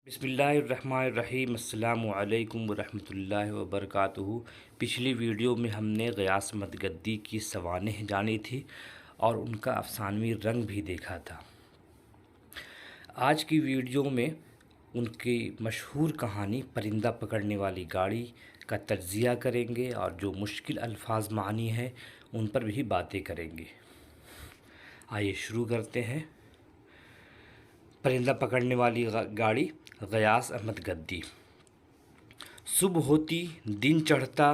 बिस्मिल्लाहिर्रहमानिर्रहीम अस्सलामु अलैकुम वरहमतुल्लाहि वबरकातुहू। पिछली वीडियो में हमने ग़ियास अहमद गद्दी की सवानेह जानी थी और उनका अफ़सानवी रंग भी देखा था। आज की वीडियो में उनकी मशहूर कहानी परिंदा पकड़ने वाली गाड़ी का तज्ज़िया करेंगे और जो मुश्किल अल्फाज मानी हैं उन पर भी बातें करेंगे। आइए शुरू करते हैं। परिंदा पकड़ने वाली गाड़ी, ग़ियास अहमद गद्दी। सुबह होती, दिन चढ़ता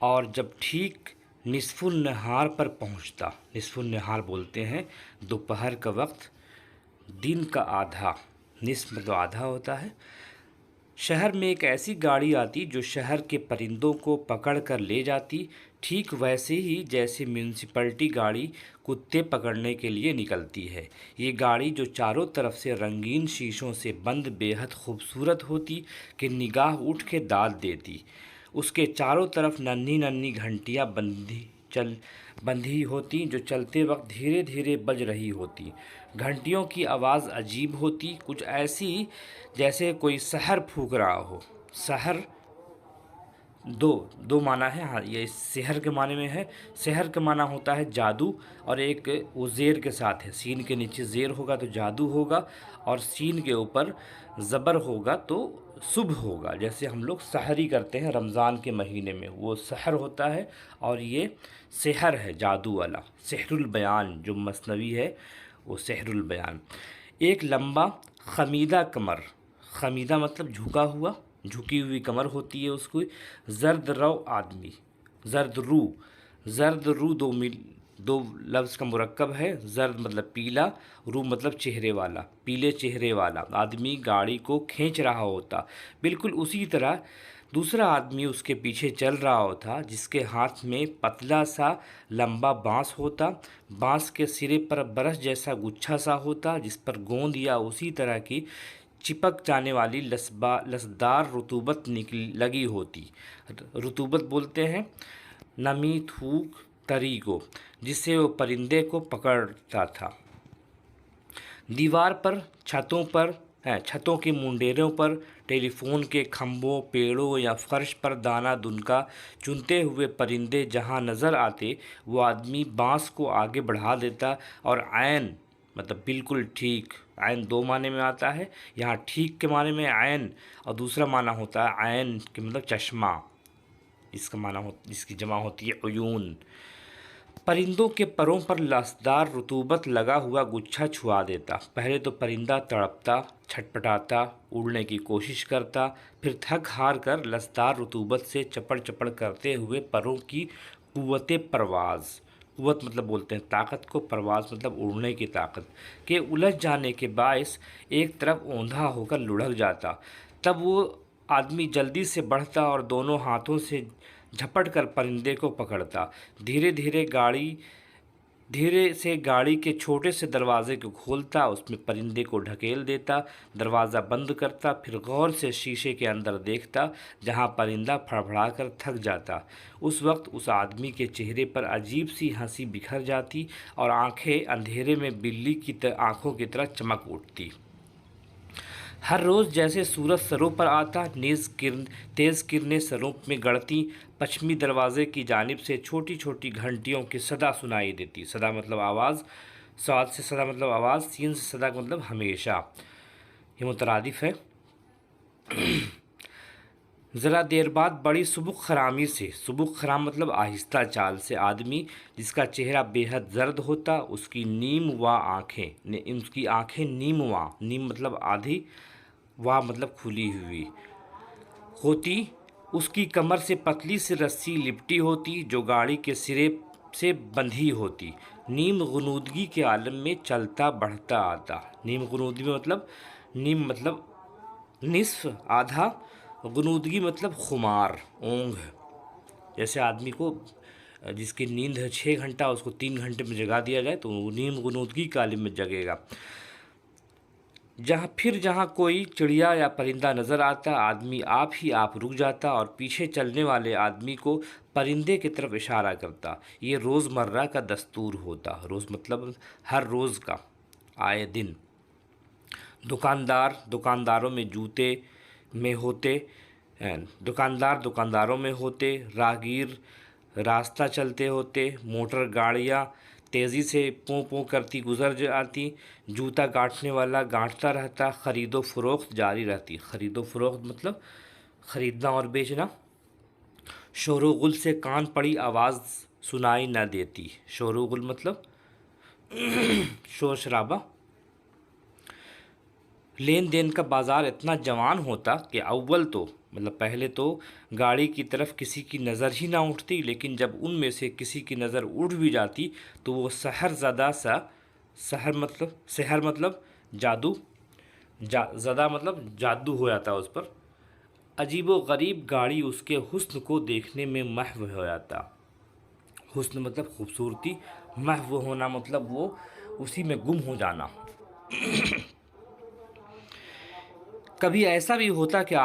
और जब ठीक निस्फुल नहार पर पहुंचता, निस्फुल नहार बोलते हैं दोपहर का वक्त, दिन का आधा, निस्फ मतलब आधा होता है, शहर में एक ऐसी गाड़ी आती जो शहर के परिंदों को पकड़ कर ले जाती, ठीक वैसे ही जैसे म्यूनसिपैलिटी गाड़ी कुत्ते पकड़ने के लिए निकलती है। ये गाड़ी जो चारों तरफ से रंगीन शीशों से बंद बेहद खूबसूरत होती कि निगाह उठ के दाद देती। उसके चारों तरफ नन्ही नन्ही घंटियाँ बंधी होती जो चलते वक्त धीरे धीरे बज रही होती। घंटियों की आवाज़ अजीब होती, कुछ ऐसी जैसे कोई सहर फूंक रहा हो। सहर दो माना है। हाँ, ये शहर के माने में है। शहर का माना होता है जादू, और एक वो ज़ेर के साथ है। सीन के नीचे ज़ेर होगा तो जादू होगा, और सीन के ऊपर ज़बर होगा तो शुभ होगा। जैसे हम लोग सहरी करते हैं रमज़ान के महीने में, वो सहर होता है, और ये सहर है जादू वाला। सहरुल बयान जो मसनवी है वो सहरुल बयान। एक लंबा खमीदा कमर, खमीदा मतलब झुका हुआ, झुकी हुई कमर होती है उसको। जर्द रो आदमी, जर्द रू दो लफ्ज़ का मुरक्कब है। जर्द मतलब पीला, रू मतलब चेहरे वाला, पीले चेहरे वाला आदमी गाड़ी को खींच रहा होता। बिल्कुल उसी तरह दूसरा आदमी उसके पीछे चल रहा होता, जिसके हाथ में पतला सा लंबा बांस होता। बांस के सिरे पर बरस जैसा गुच्छा सा होता, जिस पर गोंद या उसी तरह की चिपक जाने वाली लसदार रुतूबत लगी होती। रुतूबत बोलते हैं नमी, थूक, तरी को, जिससे वो परिंदे को पकड़ता था। दीवार पर, छतों के मुंडेरों पर, टेलीफोन के खंभों, पेड़ों या फर्श पर दाना दुनका चुनते हुए परिंदे जहां नज़र आते, वो आदमी बांस को आगे बढ़ा देता और ऐन मतलब बिल्कुल ठीक, आयन दो माने में आता है। यहाँ ठीक के माने में आयन, और दूसरा माना होता है आयन के मतलब चश्मा, इसकी जमा होती है उयून। परिंदों के परों पर लसदार रुतूबत लगा हुआ गुच्छा छुआ देता। पहले तो परिंदा तड़पता, छटपटाता, उड़ने की कोशिश करता, फिर थक हार कर लसदार रुतूबत से चपड़ चपड़ करते हुए परों की कुव्वते परवाज़, कुव्वत मतलब बोलते हैं ताकत को, परवाज़ मतलब उड़ने की ताकत के उलझ जाने के बायस एक तरफ औंधा होकर लुढ़क जाता। तब वो आदमी जल्दी से बढ़ता और दोनों हाथों से झपट कर परिंदे को पकड़ता। धीरे से गाड़ी के छोटे से दरवाजे को खोलता, उसमें परिंदे को ढकेल देता, दरवाज़ा बंद करता, फिर गौर से शीशे के अंदर देखता जहां परिंदा फड़फड़ा कर थक जाता। उस वक्त उस आदमी के चेहरे पर अजीब सी हंसी बिखर जाती और आंखें अंधेरे में बिल्ली की आंखों की तरह चमक उठती। हर रोज़ जैसे सूरज सरों पर आता, तेज़ किरणें सरों में गड़ती, पश्चिमी दरवाजे की जानिब से छोटी छोटी घंटियों की सदा सुनाई देती। सदा मतलब आवाज़, स्वाद से सदा मतलब आवाज़, सीन से सदा का मतलब हमेशा, ये मुतरादिफ है। ज़रा देर बाद बड़ी सुबुक खरामी से, सुबुक खराम मतलब आहिस्ता चाल से आदमी, जिसका चेहरा बेहद जर्द होता, उसकी आँखें नीम मतलब आधी, वाह मतलब खुली हुई होती। उसकी कमर से पतली सी रस्सी लिपटी होती जो गाड़ी के सिरे से बंधी होती। नीम गुनूदगी के आलम में चलता बढ़ता आता। नीम गुनूदगी मतलब, नीम मतलब निस्फ, आधा, गुनूदगी मतलब खुमार, ऊँघ। जैसे आदमी को जिसकी नींद है 6 घंटा, उसको 3 घंटे में जगा दिया जाए तो वो नीम गुनूदगी के आलम में जगेगा। जहाँ कोई चिड़िया या परिंदा नज़र आता, आदमी आप रुक जाता और पीछे चलने वाले आदमी को परिंदे की तरफ इशारा करता। ये रोज़मर्रा का दस्तूर होता। रोज़ मतलब हर रोज़ का, आए दिन। दुकानदार दुकानदारों में जूते में होते, दुकानदार दुकानदारों में होते, राहगीर रास्ता चलते होते, मोटर गाड़ियाँ तेज़ी से पों पों करती गुजर जाती, जूता गांठने वाला गांठता रहता, ख़रीदो फरोख्त जारी रहती। ख़रीदो फरोख्त मतलब ख़रीदना और बेचना। शोरो गुल से कान पड़ी आवाज़ सुनाई न देती। शोरो गुल मतलब शोर शराबा। लेन देन का बाज़ार इतना जवान होता कि अव्वल तो मतलब पहले तो गाड़ी की तरफ किसी की नज़र ही ना उठती, लेकिन जब उनमें से किसी की नज़र उठ भी जाती तो वो सहरज़दा सा, सहर मतलब जादू, ज़दा मतलब जादू हो जाता उस पर। अजीबो गरीब गाड़ी उसके हुस्न को देखने में महव हो जाता। हुस्न मतलब खूबसूरती, महव होना मतलब वो उसी में गुम हो जाना। कभी ऐसा भी होता कि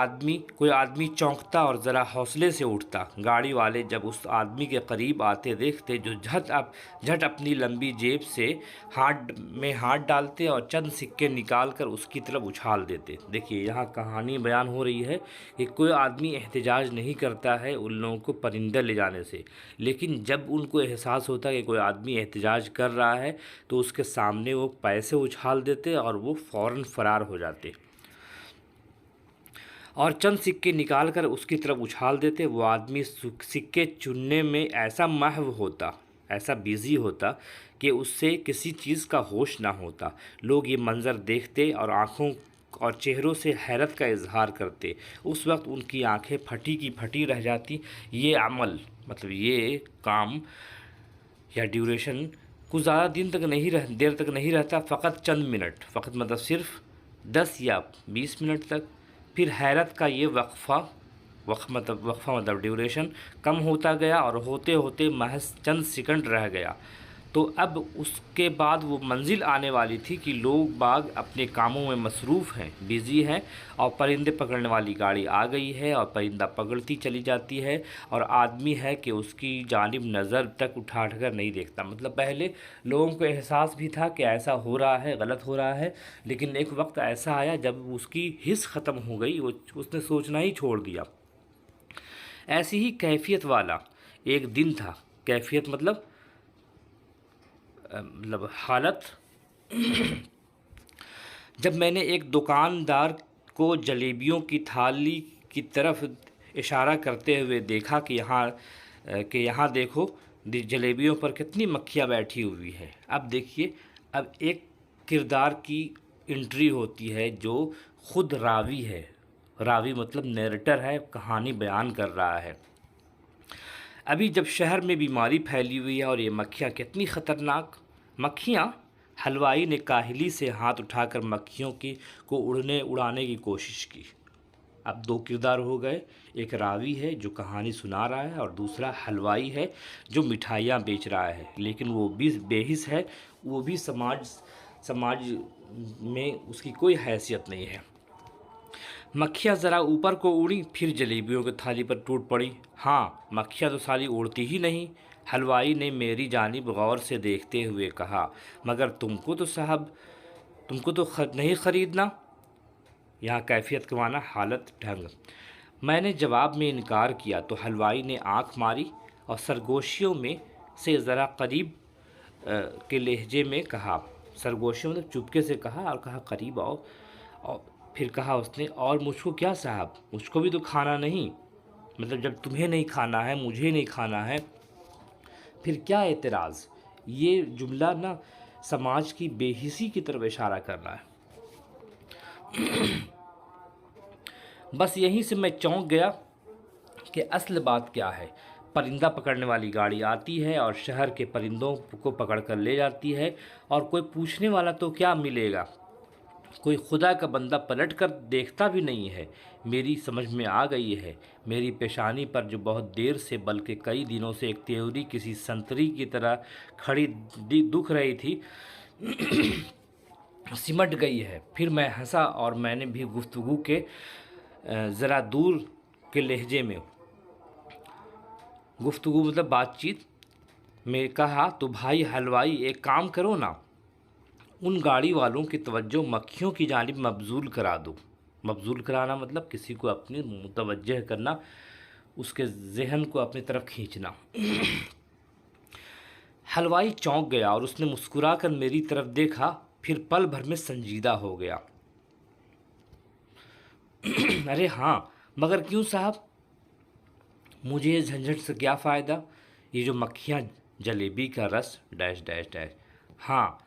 कोई आदमी चौंकता और ज़रा हौसले से उठता। गाड़ी वाले जब उस आदमी के करीब आते देखते जो झट अपनी लंबी जेब से हाथ डालते और चंद सिक्के निकाल कर उसकी तरफ उछाल देते। देखिए यहाँ कहानी बयान हो रही है कि कोई आदमी एहतजाज नहीं करता है उन लोगों को परिंदे ले जाने से, लेकिन जब उनको एहसास होता है कि कोई आदमी एहतजाज कर रहा है तो उसके सामने वो पैसे उछाल देते और वो फ़ौरन फ़रार हो जाते और चंद सिक्के निकाल कर उसकी तरफ उछाल देते। वो आदमी सिक्के चुनने में ऐसा महव होता, ऐसा बिज़ी होता कि उससे किसी चीज़ का होश ना होता। लोग ये मंज़र देखते और आँखों और चेहरों से हैरत का इजहार करते। उस वक्त उनकी आंखें फटी की फटी रह जाती। ये अमल मतलब ये काम या ड्यूरेशन कुछ ज़्यादा देर तक नहीं रहता, फ़कत चंद मिनट, फ़कत मतलब सिर्फ 10 या 20 मिनट तक। फिर हैरत का ये वक्फ़ा मतलब ड्यूरेशन कम होता गया और होते होते महज चंद सेकंड रह गया। तो अब उसके बाद वो मंजिल आने वाली थी कि लोग बाग अपने कामों में मसरूफ़ हैं, बिज़ी हैं और परिंदे पकड़ने वाली गाड़ी आ गई है और परिंदा पकड़ती चली जाती है और आदमी है कि उसकी जानिब नज़र तक उठाकर नहीं देखता। मतलब पहले लोगों को एहसास भी था कि ऐसा हो रहा है, गलत हो रहा है, लेकिन एक वक्त ऐसा आया जब उसकी हिस्स ख़त्म हो गई, उसने सोचना ही छोड़ दिया। ऐसी ही कैफियत वाला एक दिन था। कैफियत मतलब हालत। जब मैंने एक दुकानदार को जलेबियों की थाली की तरफ इशारा करते हुए देखा कि यहाँ देखो जलेबियों पर कितनी मक्खियाँ बैठी हुई है। अब देखिए, अब एक किरदार की एंट्री होती है जो ख़ुद रावी है। रावी मतलब नैरेटर है, कहानी बयान कर रहा है। अभी जब शहर में बीमारी फैली हुई है और ये मक्खियाँ कितनी ख़तरनाक मक्खियाँ। हलवाई ने काहली से हाथ उठाकर मक्खियों को उड़ाने की कोशिश की। अब दो किरदार हो गए, एक रावी है जो कहानी सुना रहा है और दूसरा हलवाई है जो मिठाइयाँ बेच रहा है, लेकिन वो भी बेहिस है, वो भी समाज में उसकी कोई हैसियत नहीं है। मक्खियाँ ज़रा ऊपर को उड़ी, फिर जलेबियों की थाली पर टूट पड़ी। हाँ, मक्खियाँ तो साली उड़ती ही नहीं। हलवाई ने मेरी जानिब गौर से देखते हुए कहा, मगर तुमको तो नहीं ख़रीदना। यहाँ कैफियत के माना हालत ढंग। मैंने जवाब में इनकार किया तो हलवाई ने आंख मारी और सरगोशियों में से ज़रा करीब के लहजे में कहा, सरगोशियों मतलब चुपके से कहा और कहा करीब आओ। और फिर कहा उसने, और मुझको क्या साहब, मुझको भी तो खाना नहीं, मतलब जब तुम्हें नहीं खाना है मुझे नहीं खाना है फिर क्या एतराज़। ये जुमला ना समाज की बेहिसी की तरफ इशारा कर रहा है। बस यहीं से मैं चौंक गया कि असल बात क्या है। परिंदा पकड़ने वाली गाड़ी आती है और शहर के परिंदों को पकड़ कर ले जाती है और कोई पूछने वाला तो क्या मिलेगा, कोई खुदा का बंदा पलट कर देखता भी नहीं है। मेरी समझ में आ गई है। मेरी पेशानी पर जो बहुत देर से बल्कि कई दिनों से एक त्योरी किसी संतरी की तरह खड़ी दुख रही थी सिमट गई है। फिर मैं हंसा और मैंने भी गुफ्तगू के ज़रा दूर के लहजे में, गुफ्तगू मतलब बातचीत में कहा, तो भाई हलवाई एक काम करो ना, उन गाड़ी वालों की तवज्जो मक्खियों की जानिब मबजूल करा दो। मबजूल कराना मतलब किसी को अपनी मुतवज्जह करना, उसके जहन को अपनी तरफ खींचना। हलवाई चौंक गया और उसने मुस्कुरा कर मेरी तरफ देखा, फिर पल भर में संजीदा हो गया। अरे हाँ, मगर क्यों साहब? मुझे इस झंझट से क्या फ़ायदा? ये जो मक्खियाँ, जलेबी का रस डैश डैश डैश। हाँ,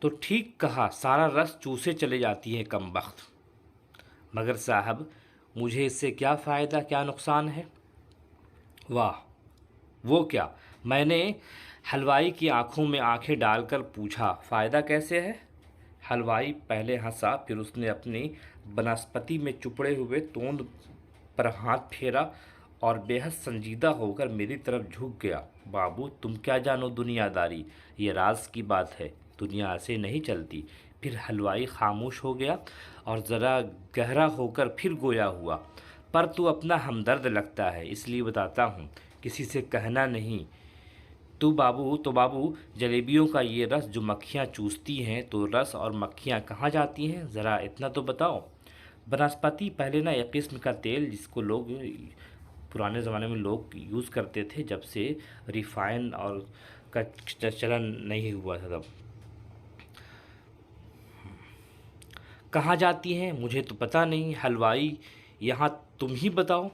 तो ठीक कहा, सारा रस चूसे चले जाती हैं कमबख्त। मगर साहब, मुझे इससे क्या फ़ायदा, क्या नुकसान है? वाह, वो क्या? मैंने हलवाई की आंखों में आंखें डालकर पूछा, फ़ायदा कैसे है? हलवाई पहले हंसा, फिर उसने अपनी बनस्पति में चुपड़े हुए तोंद पर हाथ फेरा और बेहद संजीदा होकर मेरी तरफ झुक गया। बाबू, तुम क्या जानो दुनियादारी, ये राज की बात है, दुनिया ऐसे नहीं चलती। फिर हलवाई खामोश हो गया और ज़रा गहरा होकर फिर गोया हुआ। पर तू अपना हमदर्द लगता है, इसलिए बताता हूँ, किसी से कहना नहीं। तो बाबू, जलेबियों का ये रस जो मक्खियाँ चूसती हैं, तो रस और मक्खियाँ कहाँ जाती हैं, ज़रा इतना तो बताओ। बनस्पति पहले ना एक किस्म का तेल जिसको लोग पुराने ज़माने में लोग यूज़ करते थे, जब से रिफाइन और का चलन नहीं हुआ था तब। कहाँ जाती हैं मुझे तो पता नहीं हलवाई, यहाँ तुम ही बताओ।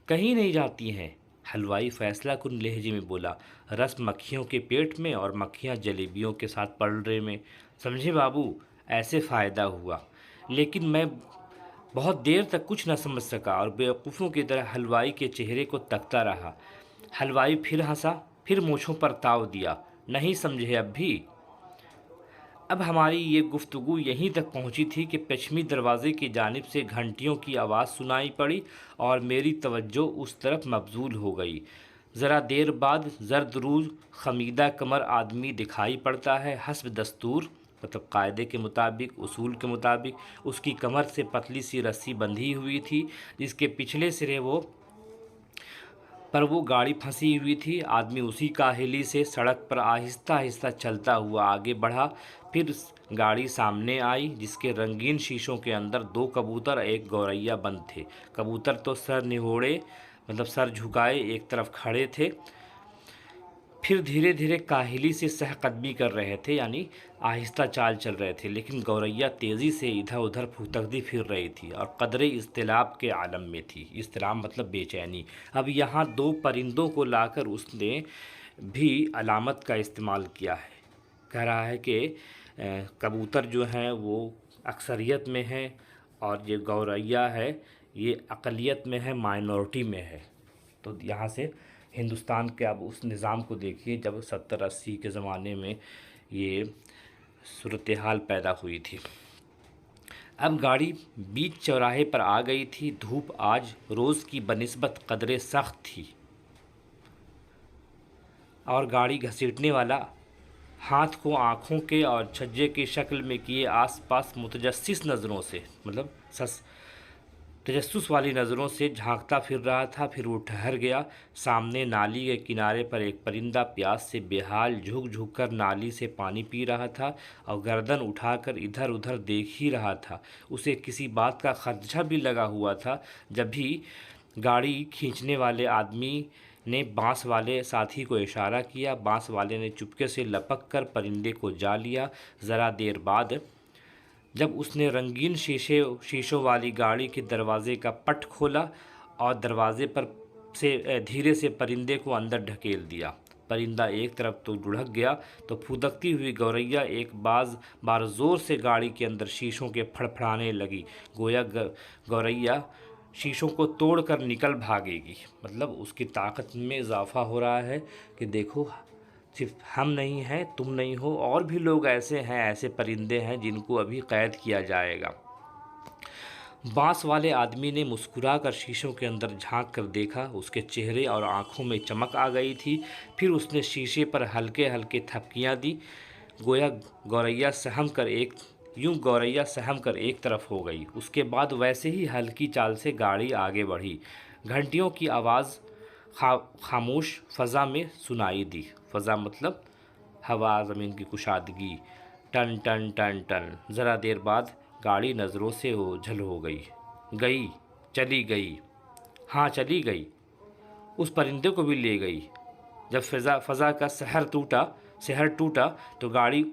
कहीं नहीं जाती हैं, हलवाई फैसला कुन लहजे में बोला। रस मक्खियों के पेट में और मक्खियाँ जलेबियों के साथ पलड़े में। समझे बाबू, ऐसे फ़ायदा हुआ। लेकिन मैं बहुत देर तक कुछ न समझ सका और बेवकूफ़ों की तरह हलवाई के चेहरे को तकता रहा। हलवाई फिर हंसा, फिर मूँछों पर ताव दिया। नहीं समझे अब भी? अब हमारी ये गुफ्तगू यहीं तक पहुंची थी कि पश्चिमी दरवाजे की जानिब से घंटियों की आवाज़ सुनाई पड़ी और मेरी तवज्जो उस तरफ मबजूल हो गई। ज़रा देर बाद जर्द रूज़ खमीदा कमर आदमी दिखाई पड़ता है। हस्ब दस्तूर, मतलब कायदे के मुताबिक, उसूल के मुताबिक, उसकी कमर से पतली सी रस्सी बंधी हुई थी, जिसके पिछले सिरे वो गाड़ी फंसी हुई थी। आदमी उसी काहली से सड़क पर आहिस्ता आहिस्ता चलता हुआ आगे बढ़ा। फिर गाड़ी सामने आई, जिसके रंगीन शीशों के अंदर दो कबूतर और एक गौरैया बंद थे। कबूतर तो सर निहोड़े, मतलब सर झुकाए एक तरफ खड़े थे, फिर धीरे धीरे काहिली से सहकदमी कर रहे थे, यानी आहिस्ता चाल चल रहे थे। लेकिन गौरैया तेज़ी से इधर उधर फुतकती फिर रही थी और कदरे इज़्तिलाब के आलम में थी। इज़्तिलाब मतलब बेचैनी। अब यहाँ दो परिंदों को लाकर उसने भी अलामत का इस्तेमाल किया है। कह रहा है कि कबूतर जो हैं वो अक्सरियत में है और ये गौरैया है ये अक़लियत में है, माइनॉरिटी में है। तो यहाँ से हिंदुस्तान के अब उस निज़ाम को देखिए जब 70-80 के ज़माने में ये सूरत हाल पैदा हुई थी। अब गाड़ी बीच चौराहे पर आ गई थी। धूप आज रोज़ की बनिस्बत कदरे सख्त थी और गाड़ी घसीटने वाला हाथ को आँखों के और छज्जे की शक्ल में किए आसपास मुतजस्सिस नज़रों से, मतलब तजस्सुस वाली नज़रों से झांकता फिर रहा था। फिर वो ठहर गया। सामने नाली के किनारे पर एक परिंदा प्यास से बेहाल झुक झुक कर नाली से पानी पी रहा था और गर्दन उठाकर इधर उधर देख ही रहा था। उसे किसी बात का खदशा भी लगा हुआ था। जब भी गाड़ी खींचने वाले आदमी ने बांस वाले साथी को इशारा किया, बांस वाले ने चुपके से लपक कर परिंदे को जा लिया। ज़रा देर बाद जब उसने रंगीन शीशों वाली गाड़ी के दरवाजे का पट खोला और दरवाजे पर से धीरे से परिंदे को अंदर ढकेल दिया। परिंदा एक तरफ तो लुढ़क गया तो फुदकती हुई गौरैया एक बार ज़ोर से गाड़ी के अंदर शीशों के फड़फड़ाने लगी, गोया गौरैया शीशों को तोड़कर निकल भागेगी। मतलब उसकी ताकत में इजाफा हो रहा है कि देखो, सिर्फ हम नहीं हैं, तुम नहीं हो, और भी लोग ऐसे हैं, ऐसे परिंदे हैं जिनको अभी कैद किया जाएगा। बांस वाले आदमी ने मुस्कुराकर शीशों के अंदर झांक कर देखा। उसके चेहरे और आंखों में चमक आ गई थी। फिर उसने शीशे पर हल्के हल्के थपकियां दी, गोया गौरैया सहम कर एक तरफ हो गई। उसके बाद वैसे ही हल्की चाल से गाड़ी आगे बढ़ी। घंटियों की आवाज़ खामोश फ़ज़ा में सुनाई दी। फ़ज़ा मतलब हवा, ज़मीन की कुशादगी। टन टन टन टन। ज़रा देर बाद गाड़ी नज़रों से ओझल हो गई। गई, चली गई। हाँ, चली गई, उस परिंदे को भी ले गई। जब फ़ज़ा का शहर टूटा तो गाड़ी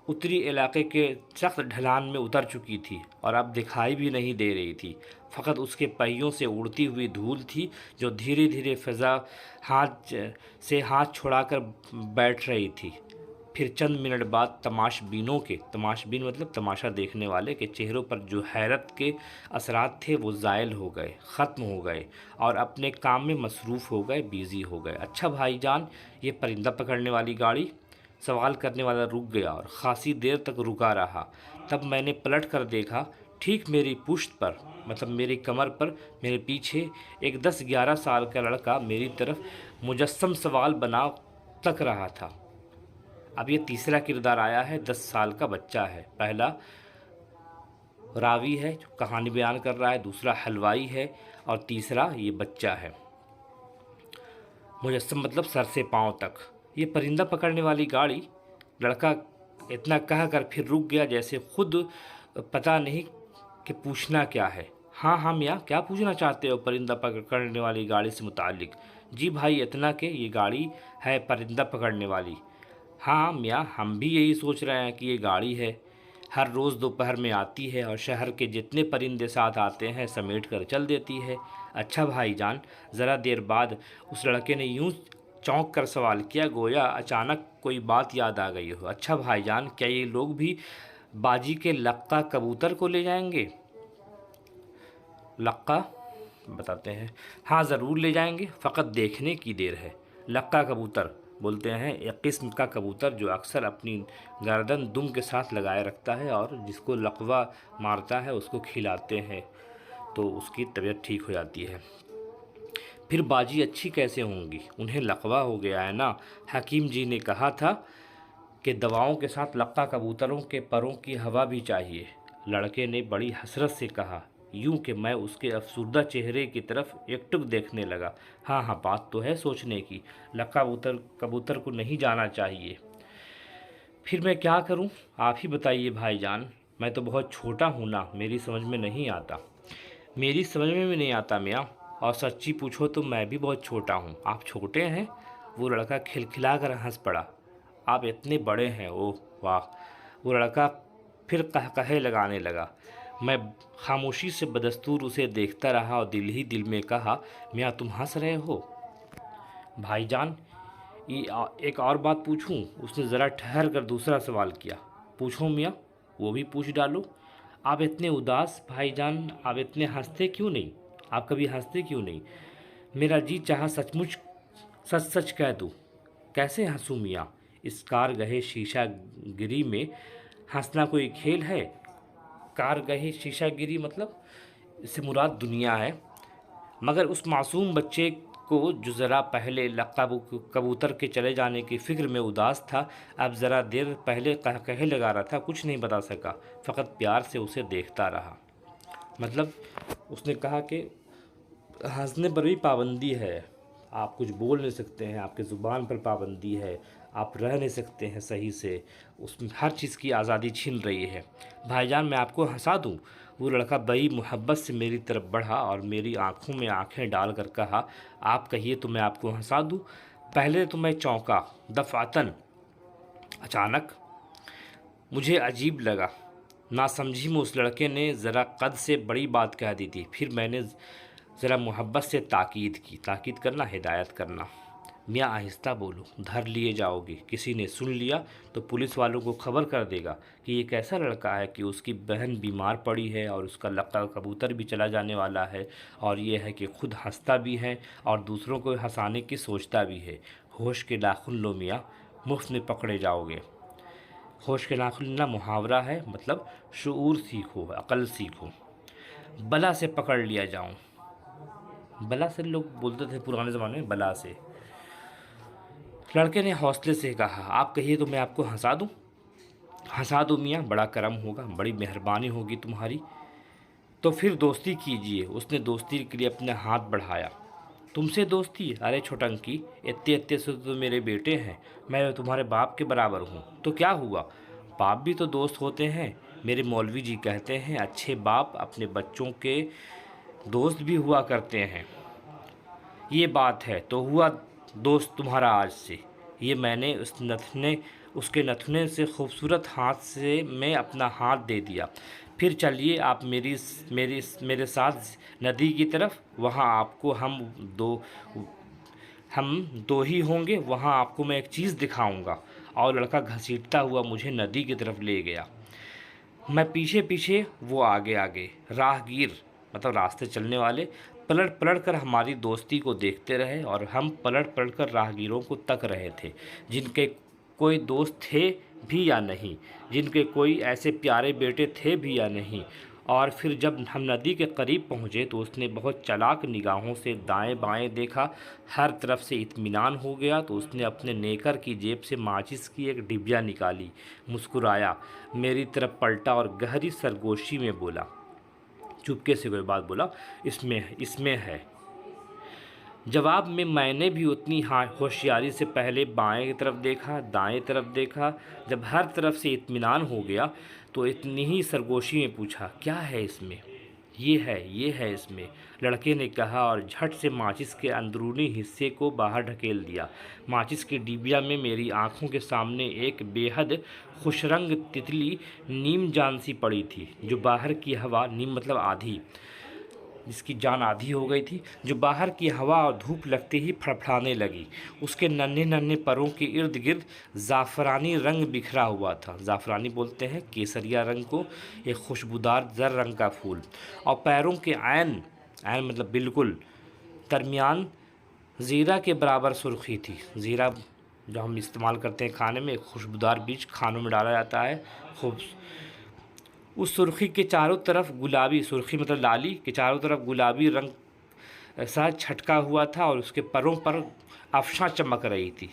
उत्तरी इलाके के सख्त ढलान में उतर चुकी थी और अब दिखाई भी नहीं दे रही थी। फ़कत उसके पहियों से उड़ती हुई धूल थी जो धीरे धीरे फ़ज़ा हाथ छुड़ाकर बैठ रही थी। फिर चंद मिनट बाद तमाशबीन मतलब तमाशा देखने वाले के चेहरों पर जो हैरत के असरात थे वो ज़ायल हो गए, ख़त्म हो गए और अपने काम में मसरूफ़ हो गए, बिज़ी हो गए। अच्छा भाईजान, ये परिंदा पकड़ने वाली गाड़ी? सवाल करने वाला रुक गया और ख़ासी देर तक रुका रहा। तब मैंने पलट कर देखा, ठीक मेरी पुश्त पर मतलब मेरी कमर पर मेरे पीछे एक 10-11 साल का लड़का मेरी तरफ मुजस्सम सवाल बना तक रहा था। अब ये तीसरा किरदार आया है, 10 साल का बच्चा है। पहला रावी है जो कहानी बयान कर रहा है, दूसरा हलवाई है और तीसरा ये बच्चा है। मुजस्सम मतलब सर से पाँव तक। ये परिंदा पकड़ने वाली गाड़ी, लड़का इतना कह कर फिर रुक गया जैसे खुद पता नहीं कि पूछना क्या है। हाँ हाँ मियाँ, क्या पूछना चाहते हो परिंदा पकड़ने वाली गाड़ी से मुताल्लिक? जी भाई, इतना कि ये गाड़ी है परिंदा पकड़ने वाली। हाँ मियाँ, हम भी यही सोच रहे हैं कि ये गाड़ी है, हर रोज़ दोपहर में आती है और शहर के जितने परिंदे साथ आते हैं समेट कर चल देती है। अच्छा भाईजान, ज़रा देर बाद उस लड़के ने यूं चौंक कर सवाल किया गोया अचानक कोई बात याद आ गई हो। अच्छा भाईजान, क्या ये लोग भी बाजी के लक्का कबूतर को ले जाएंगे? लक्का बताते हैं। हाँ ज़रूर ले जाएंगे, फ़कत देखने की देर है। लक्का कबूतर बोलते हैं एक किस्म का कबूतर जो अक्सर अपनी गर्दन दुम के साथ लगाए रखता है और जिसको लकवा मारता है उसको खिलाते हैं तो उसकी तबीयत ठीक हो जाती है। फिर बाजी अच्छी कैसे होंगी, उन्हें लकवा हो गया है ना। हकीम जी ने कहा था कि दवाओं के साथ लक्का कबूतरों के परों की हवा भी चाहिए। लड़के ने बड़ी हसरत से कहा, यूं कि मैं उसके अफसुर्दा चेहरे की तरफ एकटुक देखने लगा। हाँ हाँ, बात तो है सोचने की, लक्का कबूतर को नहीं जाना चाहिए। फिर मैं क्या करूं, आप ही बताइए भाईजान। मैं तो बहुत छोटा हूं ना, मेरी समझ में नहीं आता। मेरी समझ में भी नहीं आता मियाँ, और सच्ची पूछो तो मैं भी बहुत छोटा हूँ। आप छोटे हैं? वो लड़का खिलखिला कर हंस पड़ा। आप इतने बड़े हैं? ओह वाह। वो लड़का फिर कहे लगाने लगा। मैं खामोशी से बदस्तूर उसे देखता रहा और दिल ही दिल में कहा, मियाँ तुम हंस रहे हो? भाईजान, एक और बात पूछूं? उसने ज़रा ठहर कर दूसरा सवाल किया। पूछो मियाँ, वो भी पूछ डालो। आप इतने उदास भाईजान, आप इतने हंसते क्यों नहीं? आप कभी हंसते क्यों नहीं? मेरा जी चाहा सचमुच सच सच कह दूँ। कैसे हंसूं मियाँ? इस कार गहे शीशा गिरी में हंसना कोई खेल है? कार गहे शीशा गिरी मतलब इससे मुराद दुनिया है। मगर उस मासूम बच्चे को जो ज़रा पहले लक्का कबूतर के चले जाने की फ़िक्र में उदास था, अब ज़रा देर पहले कहे लगा रहा था, कुछ नहीं बता सका, फ़कत प्यार से उसे देखता रहा। मतलब उसने कहा कि हंसने पर भी पाबंदी है, आप कुछ बोल नहीं सकते हैं, आपके ज़ुबान पर पाबंदी है, आप रह नहीं सकते हैं सही से, उसमें हर चीज़ की आज़ादी छीन रही है। भाईजान मैं आपको हंसा दूँ? वो लड़का बड़ी मोहब्बत से मेरी तरफ बढ़ा और मेरी आंखों में आंखें डालकर कहा, आप कहिए तो मैं आपको हंसा दूँ। पहले तो मैं चौंका दफ़ातन। अचानक मुझे अजीब लगा, नासमझी में उस लड़के ने ज़रा कद से बड़ी बात कह दी थी। फिर मैंने ज़रा मोहब्बत से ताकीद की। ताकीद करना, हिदायत करना। मियाँ आहिस्ता बोलो, धर लिए जाओगे, किसी ने सुन लिया तो पुलिस वालों को खबर कर देगा कि ये कैसा लड़का है कि उसकी बहन बीमार पड़ी है और उसका लक्का कबूतर भी चला जाने वाला है, और ये है कि खुद हंसता भी है और दूसरों को हंसाने की सोचता भी है। होश के नाखून लो मियाँ, मुफ्त में पकड़े जाओगे। होश के नाखून ना मुहावरा है, मतलब शऊर सीखो, अकल सीखो। बला से पकड़ लिया जाऊँ। बला से लोग बोलते थे पुराने ज़माने में, बला से। लड़के ने हौसले से कहा, आप कहिए तो मैं आपको हंसा दूँ। हंसा दो मियाँ, बड़ा करम होगा, बड़ी मेहरबानी होगी तुम्हारी। तो फिर दोस्ती कीजिए। उसने दोस्ती के लिए अपना हाथ बढ़ाया। तुमसे दोस्ती? अरे छोटंकी, इतने इतने से तो मेरे बेटे हैं, मैं तुम्हारे बाप के बराबर हूँ, तो क्या हुआ? باپ بھی تو دوست ہوتے ہیں، میرے مولوی جی کہتے ہیں اچھے باپ اپنے بچوں کے دوست بھی ہوا کرتے ہیں۔ یہ بات ہے تو ہوا دوست تمہارا آج سے۔ یہ میں نے اس کے نتھنے سے خوبصورت ہاتھ سے میں اپنا ہاتھ دے دیا۔ پھر چلیے آپ میرے ساتھ ندی کی طرف، وہاں آپ کو ہم دو ہی ہوں گے، وہاں آپ کو میں ایک چیز دکھاؤں گا۔ اور لڑکا گھسیٹتا ہوا مجھے ندی کی طرف لے گیا، میں پیچھے پیچھے، وہ آگے آگے۔ راہ گیر مطلب راستے چلنے والے پلٹ پلٹ کر ہماری دوستی کو دیکھتے رہے، اور ہم پلٹ پلٹ کر راہگیروں کو تک رہے تھے جن کے کوئی دوست تھے بھی یا نہیں، جن کے کوئی ایسے پیارے بیٹے تھے بھی یا نہیں۔ اور پھر جب ہم ندی کے قریب پہنچے تو اس نے بہت چالاک نگاہوں سے دائیں بائیں دیکھا، ہر طرف سے اطمینان ہو گیا تو اس نے اپنے نیکر کی جیب سے ماچس کی ایک ڈبیا نکالی، مسکرایا، میری طرف پلٹا اور گہری سرگوشی میں بولا، چپکے سے کوئی بات بولا، اس میں ہے۔ جواب میں نے بھی اتنی ہوشیاری سے پہلے بائیں کی طرف دیکھا، دائیں طرف دیکھا، جب ہر طرف سے اطمینان ہو گیا تو اتنی ہی سرگوشی میں پوچھا، کیا ہے اس میں؟ یہ ہے اس میں، لڑکے نے کہا اور جھٹ سے ماچس کے اندرونی حصے کو باہر ڈھکیل دیا۔ ماچس کی ڈبیا میں میری آنکھوں کے سامنے ایک بے حد خوش رنگ تتلی نیم جان سی پڑی تھی، جو باہر کی ہوا، نیم مطلب آدھی، جس کی جان آدھی ہو گئی تھی، جو باہر کی ہوا اور دھوپ لگتے ہی پھڑپھڑانے لگی۔ اس کے ننھے ننھے پروں کے ارد گرد زعفرانی رنگ بکھرا ہوا تھا، زعفرانی بولتے ہیں کیسریا رنگ کو، ایک خوشبودار زر رنگ کا پھول، اور پیروں کے عین مطلب بالکل درمیان زیرہ کے برابر سرخی تھی۔ زیرہ جو ہم استعمال کرتے ہیں کھانے میں، ایک خوشبودار بیج کھانوں میں ڈالا جاتا ہے، اس سرخی کے چاروں طرف گلابی، سرخی مطلب لالی کے چاروں طرف گلابی رنگ سا چھٹکا ہوا تھا، اور اس کے پروں پر افشاں چمک رہی تھی۔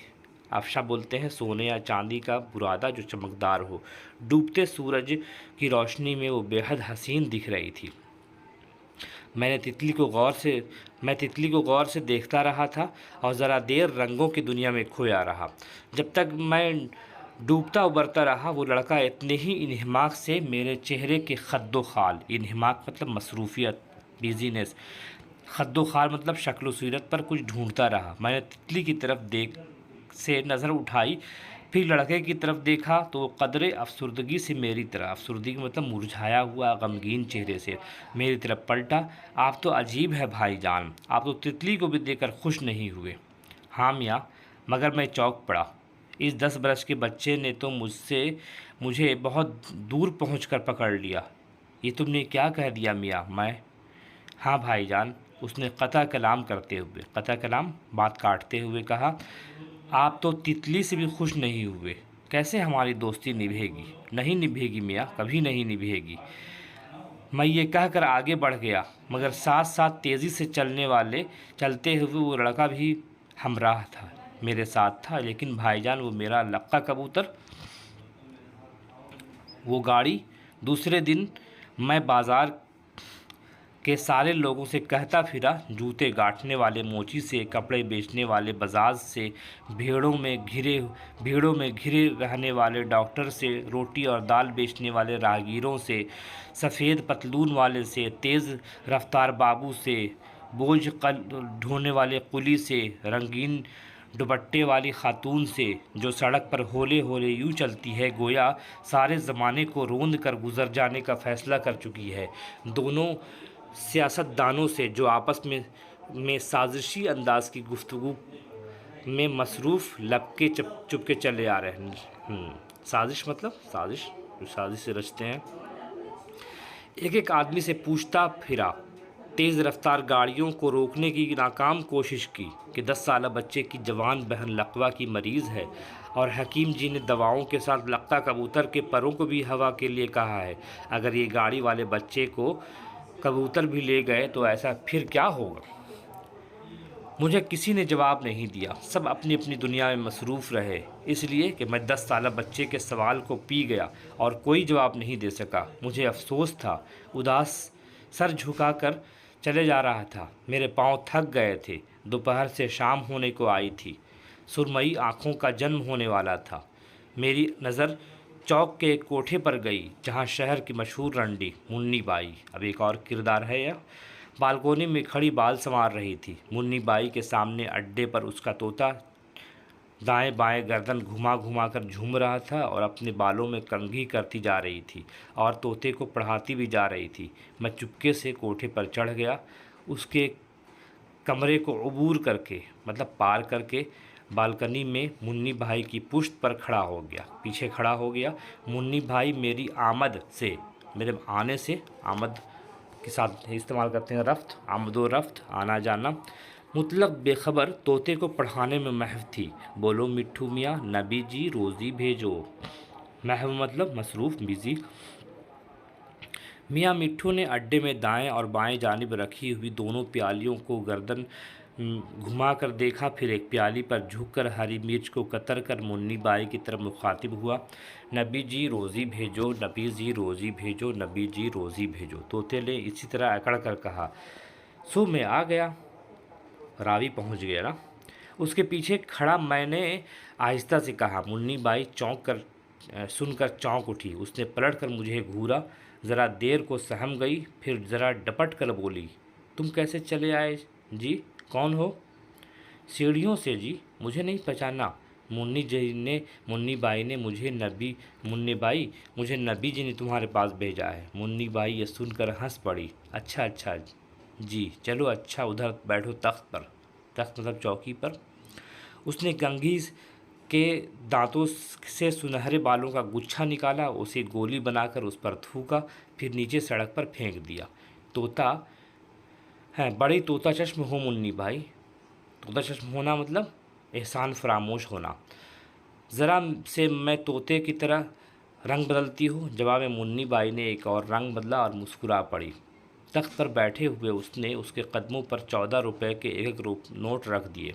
افشاں بولتے ہیں سونے یا چاندی کا برادہ جو چمکدار ہو۔ ڈوبتے سورج کی روشنی میں وہ بے حد حسین دکھ رہی تھی۔ میں تتلی کو غور سے دیکھتا رہا تھا اور ذرا دیر رنگوں کی دنیا میں کھویا رہا۔ جب تک میں ڈوبتا ابھرتا رہا، وہ لڑکا اتنے ہی انہماک سے میرے چہرے کے خد و خال، انہماک مطلب مصروفیت، بیزینس، خد و خال مطلب شکل و صورت پر کچھ ڈھونڈتا رہا۔ میں نے تتلی کی طرف سے نظر اٹھائی، پھر لڑکے کی طرف دیکھا تو وہ قدرے افسردگی سے میری طرف، افسردگی مطلب مرجھایا ہوا غمگین چہرے سے میری طرف پلٹا۔ آپ تو عجیب ہے بھائی جان، آپ تو تتلی کو بھی دیکھ کر خوش نہیں ہوئے۔ ہاں میاں، مگر میں چونک پڑا، اس 10 برس کے بچے نے تو مجھے بہت دور پہنچ کر پکڑ لیا۔ یہ تم نے کیا کہہ دیا میاں؟ میں ہاں بھائی جان، اس نے قطع کلام بات کاٹتے ہوئے کہا، آپ تو تتلی سے بھی خوش نہیں ہوئے، کیسے ہماری دوستی نبھے گی؟ نہیں نبھے گی میاں، کبھی نہیں نبھے گی۔ میں یہ کہہ کر آگے بڑھ گیا، مگر ساتھ ساتھ تیزی سے چلتے ہوئے وہ لڑکا بھی ہمراہ تھا، میرے ساتھ تھا۔ لیکن بھائی جان، وہ میرا لقا کبوتر، وہ گاڑی۔ دوسرے دن میں بازار کے سارے لوگوں سے کہتا پھرا، جوتے گاٹھنے والے موچی سے، کپڑے بیچنے والے بزاز سے، بھیڑوں میں گھرے رہنے والے ڈاکٹر سے، روٹی اور دال بیچنے والے راہگیروں سے، سفید پتلون والے سے، تیز رفتار بابو سے، بوجھ ڈھونے والے قلی سے، رنگین دوپٹے والی خاتون سے، جو سڑک پر ہولے ہولے یوں چلتی ہے گویا سارے زمانے کو روند کر گزر جانے کا فیصلہ کر چکی ہے، دونوں سیاست دانوں سے، جو آپس میں سازشی انداز کی گفتگو میں مصروف لب کے چپکے چلے آ رہے ہیں۔ سازش مطلب سازش سے رچتے ہیں۔ ایک آدمی سے پوچھتا پھرا، تیز رفتار گاڑیوں کو روکنے کی ناکام کوشش کی کہ 10 سالہ بچے کی جوان بہن لقوا کی مریض ہے، اور حکیم جی نے دواؤں کے ساتھ لقا کبوتر کے پروں کو بھی ہوا کے لیے کہا ہے۔ اگر یہ گاڑی والے بچے کو کبوتر بھی لے گئے تو ایسا پھر کیا ہوگا؟ مجھے کسی نے جواب نہیں دیا، سب اپنی اپنی دنیا میں مصروف رہے، اس لیے کہ میں 10 سالہ بچے کے سوال کو پی گیا اور کوئی جواب نہیں دے سکا۔ مجھے افسوس تھا، اداس سر جھکا کر چلے جا رہا تھا۔ میرے پاؤں تھک گئے تھے، دوپہر سے شام ہونے کو آئی تھی، سرمئی آنکھوں کا جنم ہونے والا تھا۔ میری نظر चौक के एक कोठे पर गई जहाँ शहर की मशहूर रंडी मुन्नी बाई, अब एक और किरदार है यह, बालकोनी में खड़ी बाल संवार रही थी। मुन्नी बाई के सामने अड्डे पर उसका तोता दाएं बाएं गर्दन घुमा घुमा कर झूम रहा था और अपने बालों में कंघी करती जा रही थी और तोते को पढ़ाती भी जा रही थी। मैं चुपके से कोठे पर चढ़ गया, उसके कमरे को अबूर करके मतलब पार करके बालकनी में मुन्नी भाई की पुश्त पर खड़ा हो गया, पीछे खड़ा हो गया। मुन्नी भाई मेरी आमद से, मेरे आने से, आमद के साथ इस्तेमाल करते हैं रफ्त, आमदो रफ्त, आना जाना, मुतलक बेखबर तोते को पढ़ाने में महव थी। बोलो मिट्ठू मियाँ नबी जी रोज़ी भेजो। महव मतलब मसरूफ़, बिज़ी। मियाँ मिट्ठू ने अड्डे में दाएं और बाएं जानिब रखी हुई दोनों प्यालियों को गर्दन घुमा कर देखा, फिर एक प्याली पर झुककर हरी मिर्च को कतर कर मुन्नी बाई की तरफ मुखातिब हुआ। नबी जी रोज़ी भेजो, नबी जी रोज़ी भेजो, नबी जी रोज़ी भेजो। तोते ने इसी तरह अकड़ कर कहा। सो मैं आ गया, रावी पहुंच गया ना। उसके पीछे खड़ा मैंने आहिस्ता से कहा। मुन्नी बाई सुनकर चौंक उठी। उसने पलट कर मुझे घूरा, ज़रा देर को सहम गई, फिर ज़रा डपट कर बोली, तुम कैसे चले आए जी? कौन हो? सीढ़ियों से जी। मुझे नहीं पहचाना? मुन्नी बाई ने मुझे नबी जी ने तुम्हारे पास भेजा है। मुन्नी बाई ये सुनकर हंस पड़ी। अच्छा अच्छा जी, चलो अच्छा, उधर बैठो तख्त पर। तख्त मतलब चौकी पर। उसने कंघी के दांतों से सुनहरे बालों का गुच्छा निकाला, उसे गोली बनाकर उस पर थूका, फिर नीचे सड़क पर फेंक दिया। तोता है, बड़ी तोता चश्म हो मुन्नी भाई। तोता चश्म होना मतलब एहसान फरामोश होना। ज़रा से मैं तोते की तरह रंग बदलती हूँ। जवाब में मुन्नी बाई ने एक और रंग बदला और मुस्कुरा पड़ी। तख्त पर बैठे हुए उसने उसके कदमों पर 14 रुपये के एक नोट रख दिए।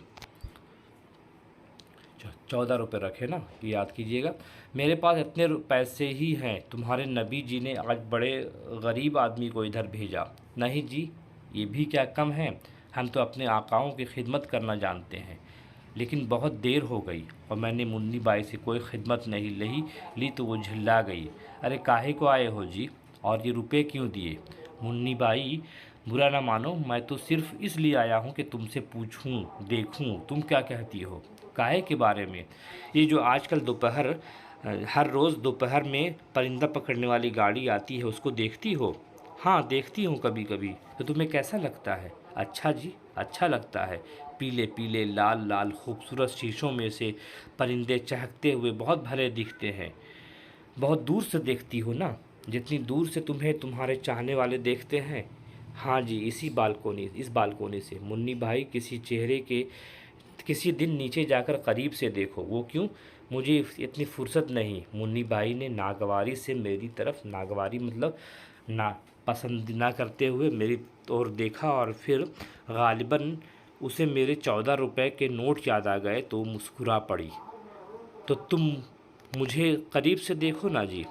14 रुपये रखे ना, ये याद कीजिएगा। मेरे पास इतने पैसे ही हैं, तुम्हारे नबी जी ने आज बड़े गरीब आदमी को इधर भेजा। नहीं जी, ये भी क्या कम है, हम तो अपने आकाओं की खिदमत करना जानते हैं। लेकिन बहुत देर हो गई और मैंने मुन्नी बाई से कोई खिदमत नहीं ली तो वो झिल्ला गई। अरे काहे को आए हो जी, और ये रुपए क्यों दिए? मुन्नी बाई, बुरा ना मानो, मैं तो सिर्फ इसलिए आया हूँ कि तुमसे पूछूं, देखूं तुम क्या कहती हो। काहे के बारे में? ये जो आजकल हर रोज़ दोपहर में परिंदा पकड़ने वाली गाड़ी आती है, उसको देखती हो? हाँ देखती हूँ कभी कभी। तो तुम्हें कैसा लगता है? अच्छा जी, अच्छा लगता है। पीले पीले लाल लाल खूबसूरत शीशों में से परिंदे चहकते हुए बहुत भले दिखते हैं। बहुत दूर से देखती हो ना, जितनी दूर से तुम्हें तुम्हारे चाहने वाले देखते हैं। हाँ जी, इस बालकोनी से। मुन्नी भाई, किसी दिन नीचे जाकर करीब से देखो। वो क्यों? मुझे इतनी फुर्सत नहीं। मुन्नी बाई ने नागवारी से मेरी तरफ, नागवारी मतलब ना पसंद ना करते हुए मेरी ओर देखा और फिर गालिबन उसे मेरे 14 रुपए के नोट याद आ गए तो मुस्कुरा पड़ी। तो तुम मुझे करीब से देखो ना जी।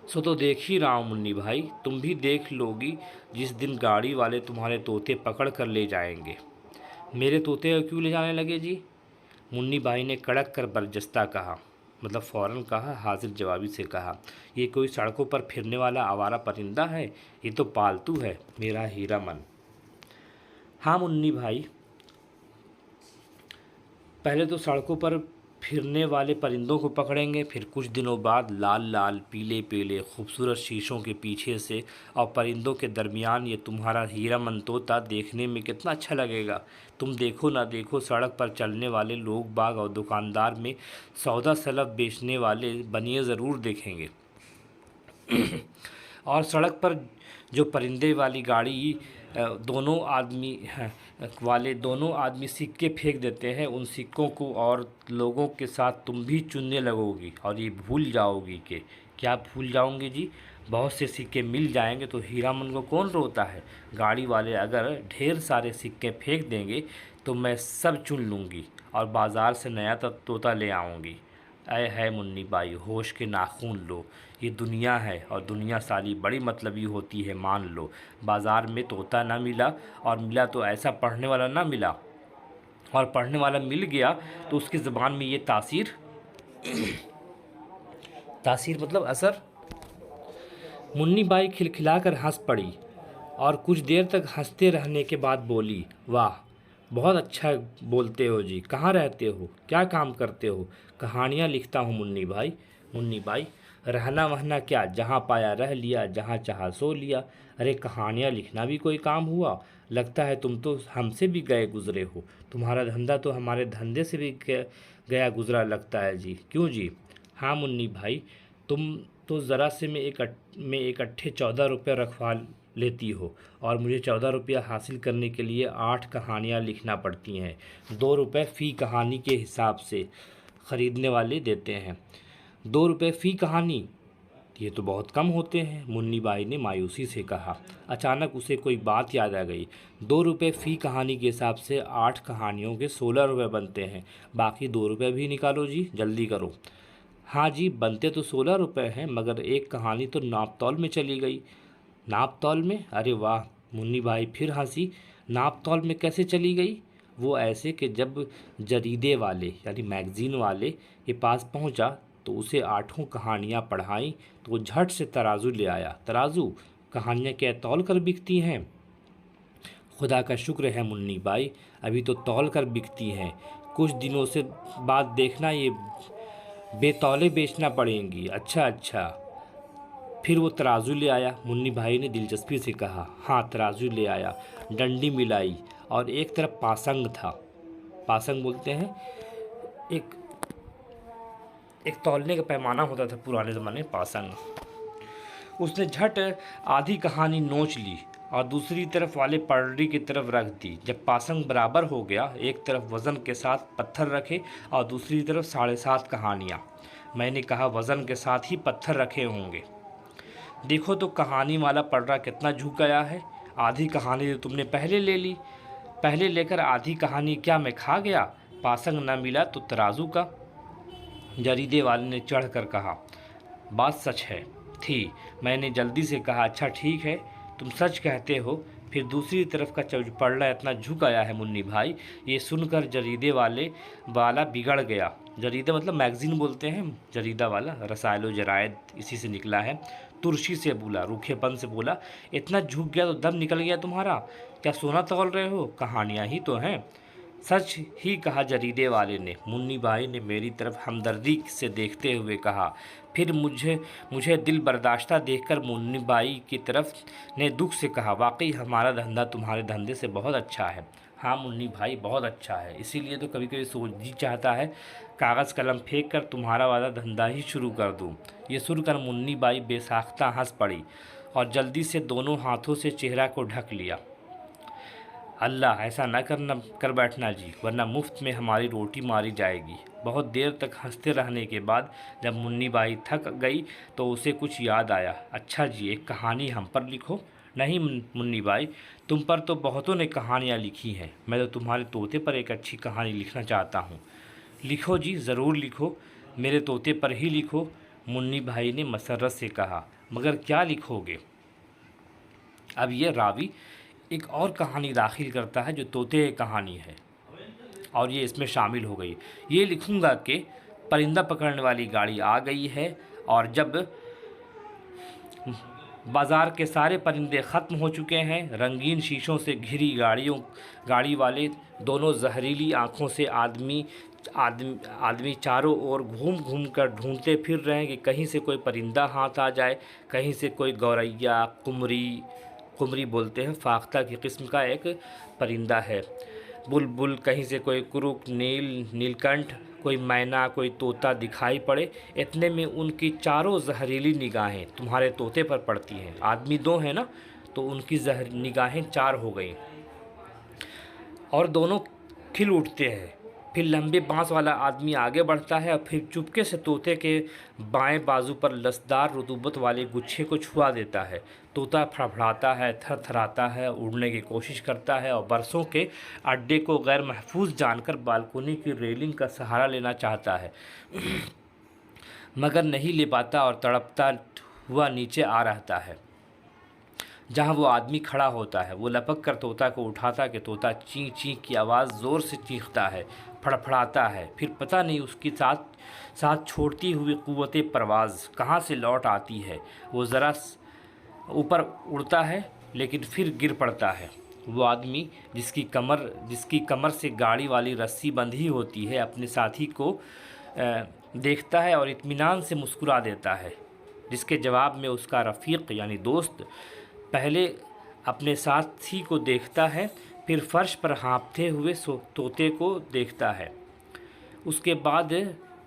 सो तो देख ही रहा हूँ मुन्नी भाई, तुम भी देख लोगी जिस दिन गाड़ी वाले तुम्हारे तोते पकड़ कर ले जाएंगे। मेरे तोते क्यों ले जाने लगे जी? मुन्नी बाई ने कड़क कर बरजस्ता कहा, मतलब फ़ौरन कहा, हाजिर जवाबी से कहा। ये कोई सड़कों पर फिरने वाला आवारा परिंदा है? ये तो पालतू है, मेरा हीरा मन। हाँ मुन्नी भाई, पहले तो सड़कों पर फिरने वाले परिंदों को पकड़ेंगे, फिर कुछ दिनों बाद लाल लाल पीले पीले खूबसूरत शीशों के पीछे से और परिंदों के दरमियान ये तुम्हारा हीरा मन तोता देखने में कितना अच्छा लगेगा। तुम देखो ना देखो, सड़क पर चलने वाले लोग बाग और दुकानदार में सौदा सलफ बेचने वाले बनिए ज़रूर देखेंगे। और सड़क पर जो परिंदे वाली गाड़ी दोनों आदमी सिक्के फेंक देते हैं, उन सिक्कों को और लोगों के साथ तुम भी चुनने लगोगी और ये भूल जाओगी कि क्या भूल जाओगे जी? बहुत से सिक्के मिल जाएंगे तो हीरा मन को कौन रोता है। गाड़ी वाले अगर ढेर सारे सिक्के फेंक देंगे तो मैं सब चुन लूँगी और बाज़ार से नया तोता ले आऊँगी। ऐ है मुन्नी बाई, होश के नाखून लो, ये दुनिया है और दुनिया सारी बड़ी मतलबी होती है, मान लो। बाज़ार में तोता ना मिला और मिला तो ऐसा पढ़ने वाला ना मिला, और पढ़ने वाला मिल गया तो उसकी ज़बान में ये तासीर तासीर मतलब असर। मुन्नी बाई खिलखिला कर हंस पड़ी और कुछ देर तक हंसते रहने के बाद बोली, वाह, बहुत अच्छा बोलते हो जी, कहाँ रहते हो, क्या काम करते हो? कहानियाँ लिखता हूँ मुन्नी भाई। मुन्नी बाई, रहना वहना क्या, जहाँ पाया रह लिया, जहाँ चाहा सो लिया। अरे कहानियाँ लिखना भी कोई काम हुआ? लगता है तुम तो हमसे भी गए गुजरे हो, तुम्हारा धंधा तो हमारे धंधे से भी गया गुजरा लगता है जी। क्यों जी? हाँ मुन्नी भाई, तुम तो ज़रा से में इकट्ठे 14 रुपये रखवा लेती हो और मुझे 14 रुपया हासिल करने के लिए 8 कहानियाँ लिखना पड़ती हैं। 2 रुपये फ़ी कहानी के हिसाब से ख़रीदने वाले देते हैं। 2 रुपये फ़ी कहानी, ये तो बहुत कम होते हैं, मुन्नी बाई ने मायूसी से कहा। अचानक उसे कोई बात याद आ गई। 2 रुपये फ़ी कहानी के हिसाब से 8 कहानियों के 16 रुपये बनते हैं। बाकी 2 रुपये भी निकालो जी, जल्दी करो। हाँ जी, बनते तो 16 रुपये हैं, मगर एक कहानी तो नाप तौल में चली गई। नाप तौल में? अरे वाह, मुन्नी भाई फिर हंसी। नाप तौल में कैसे चली गई? वो ऐसे कि जब जरीदे वाले यानी मैगज़ीन वाले के पास पहुंचा तो उसे 8 कहानियाँ पढ़ाईं तो वो झट से तराजू ले आया। तराजू? कहानियाँ क्या तौल कर बिकती हैं? खुदा का शुक्र है मुन्नी बाई, अभी तो तौल कर बिकती हैं, कुछ दिनों से बाद देखना ये बेतौले बेचना पड़ेंगी। अच्छा अच्छा। फिर वो तराजू ले आया? मुन्नी भाई ने दिलचस्पी से कहा। हाँ, तराजू ले आया, डंडी मिलाई और एक तरफ पासंग था। पासंग बोलते हैं एक एक तौलने का पैमाना होता था पुराने ज़माने में, पासंग। उसने झट आधी कहानी नोच ली और दूसरी तरफ वाले पटरी की तरफ रख दी। जब पासंग बराबर हो गया, एक तरफ वज़न के साथ पत्थर रखे और दूसरी तरफ 7.5 कहानियाँ। मैंने कहा, वज़न के साथ ही पत्थर रखे होंगे। देखो तो कहानी वाला पटरा कितना झुक गया है। आधी कहानी तो तुमने पहले ले ली, पहले लेकर आधी कहानी क्या मैं खा गया? पासंग न मिला तो तराजू का? जरीदे वाले ने चढ़कर कहा। बात सच है थी। मैंने जल्दी से कहा, अच्छा ठीक है, तुम सच कहते हो। फिर दूसरी तरफ का पटरा इतना झुक आया है मुन्नी भाई, ये सुनकर जरीदे वाला बिगड़ गया। जरीदा मतलब मैगज़ीन बोलते हैं, जरीदा वाला रसायलो जरायद इसी से निकला है। तुरशी से बोला, रूखेपन से बोला, इतना झुक गया तो दम निकल गया तुम्हारा? क्या सोना तौल रहे हो? कहानियाँ ही तो हैं। सच ही कहा जरीदे वाले ने। मुन्नी भाई ने मेरी तरफ हमदर्दी से देखते हुए कहा। फिर मुझे दिल बर्दाश्ता देखकर मुन्नी बाई की तरफ ने दुख से कहा, वाकई हमारा धंधा तुम्हारे धंधे से बहुत अच्छा है। हाँ मुन्नी भाई, बहुत अच्छा है, इसीलिए तो कभी कभी सोच जी चाहता है कागज़ कलम फेंक कर तुम्हारा वाला धंधा ही शुरू कर दूँ। ये सुनकर मुन्नी बाई बेसाख्ता हंस पड़ी और जल्दी से दोनों हाथों से चेहरा को ढक लिया। अल्लाह, ऐसा न कर बैठना जी, वरना मुफ्त में हमारी रोटी मारी जाएगी। बहुत देर तक हंसते रहने के बाद जब मुन्नी बाई थक गई तो उसे कुछ याद आया। अच्छा जी, एक कहानी हम पर लिखो। नहीं मुन्नी बाई, तुम पर तो बहुतों ने कहानियाँ लिखी हैं, मैं तो तुम्हारे तोते पर एक अच्छी कहानी लिखना चाहता हूँ। लिखो जी, ज़रूर लिखो, मेरे तोते पर ही लिखो, मुन्नी भाई ने मसरत से कहा। मगर क्या लिखोगे? अब ये रावी एक और कहानी दाखिल करता है जो तोते की कहानी है और ये इसमें शामिल हो गई। ये लिखूंगा कि परिंदा पकड़ने वाली गाड़ी आ गई है और जब बाज़ार के सारे परिंदे ख़त्म हो चुके हैं, रंगीन शीशों से घिरी गाड़ी वाले दोनों जहरीली आँखों से आदमी चारों ओर घूम घूम कर ढूंढते फिर रहे हैं कि कहीं से कोई परिंदा हाथ आ जाए, कहीं से कोई गौरैया, कुमरी बोलते हैं, फाख्ता की किस्म का एक परिंदा है, बुलबुल, कहीं से कोई कुरुक, नीलकंठ, कोई मैना, कोई तोता दिखाई पड़े। इतने में उनकी चारों जहरीली निगाहें तुम्हारे तोते पर पड़ती हैं। आदमी 2 हैं ना, तो उनकी निगाहें 4 हो गई और दोनों खिल उठते हैं। फिर लंबे बाँस वाला आदमी आगे बढ़ता है और फिर चुपके से तोते के बाएं बाजू पर लसदार रुतूबत वाले गुच्छे को छुआ देता है। तोता फड़फड़ाता है, थरथराता है, उड़ने की कोशिश करता है और बरसों के अड्डे को गैर महफूज जानकर बालकोनी की रेलिंग का सहारा लेना चाहता है मगर नहीं ले पाता और तड़पता हुआ नीचे आ रहता है। جہاں وہ آدمی کھڑا ہوتا ہے وہ لپک کر طوطا کو اٹھاتا کہ طوطا چینک چینک کی آواز زور سے چیختا ہے، پھڑپھڑاتا ہے، پھر پتہ نہیں اس کی ساتھ چھوڑتی ہوئی قوت پرواز کہاں سے لوٹ آتی ہے۔ وہ ذرا اوپر اڑتا ہے لیکن پھر گر پڑتا ہے۔ وہ آدمی جس کی کمر سے گاڑی والی رسی بندھی ہوتی ہے اپنے ساتھی کو دیکھتا ہے اور اطمینان سے مسکرا دیتا ہے، جس کے جواب میں اس کا رفیق یعنی دوست پہلے اپنے ساتھی کو دیکھتا ہے، پھر فرش پر ہانپتے ہوئے طوطے کو دیکھتا ہے، اس کے بعد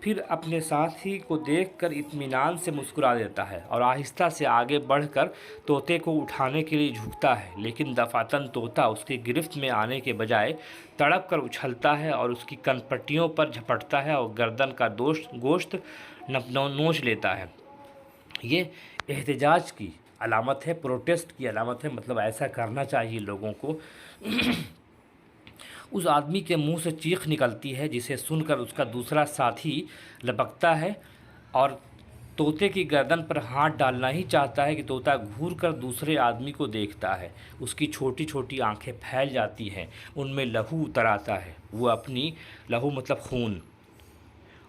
پھر اپنے ساتھی کو دیکھ کر اطمینان سے مسکرا دیتا ہے اور آہستہ سے آگے بڑھ کر طوطے کو اٹھانے کے لیے جھکتا ہے، لیکن دفعتاً طوطا اس کی گرفت میں آنے کے بجائے تڑپ کر اچھلتا ہے اور اس کی کنپٹیوں پر جھپٹتا ہے اور گردن کا گوشت نوچ لیتا ہے۔ یہ احتجاج کی علامت ہے، پروٹیسٹ کی علامت ہے، مطلب ایسا کرنا چاہیے لوگوں کو۔ اس آدمی کے منہ سے چیخ نکلتی ہے جسے سن کر اس کا دوسرا ساتھی لپکتا ہے اور طوطے کی گردن پر ہاتھ ڈالنا ہی چاہتا ہے کہ طوطا گھور کر دوسرے آدمی کو دیکھتا ہے، اس کی چھوٹی چھوٹی آنکھیں پھیل جاتی ہیں، ان میں لہو اتر آتا ہے، وہ اپنی لہو مطلب خون،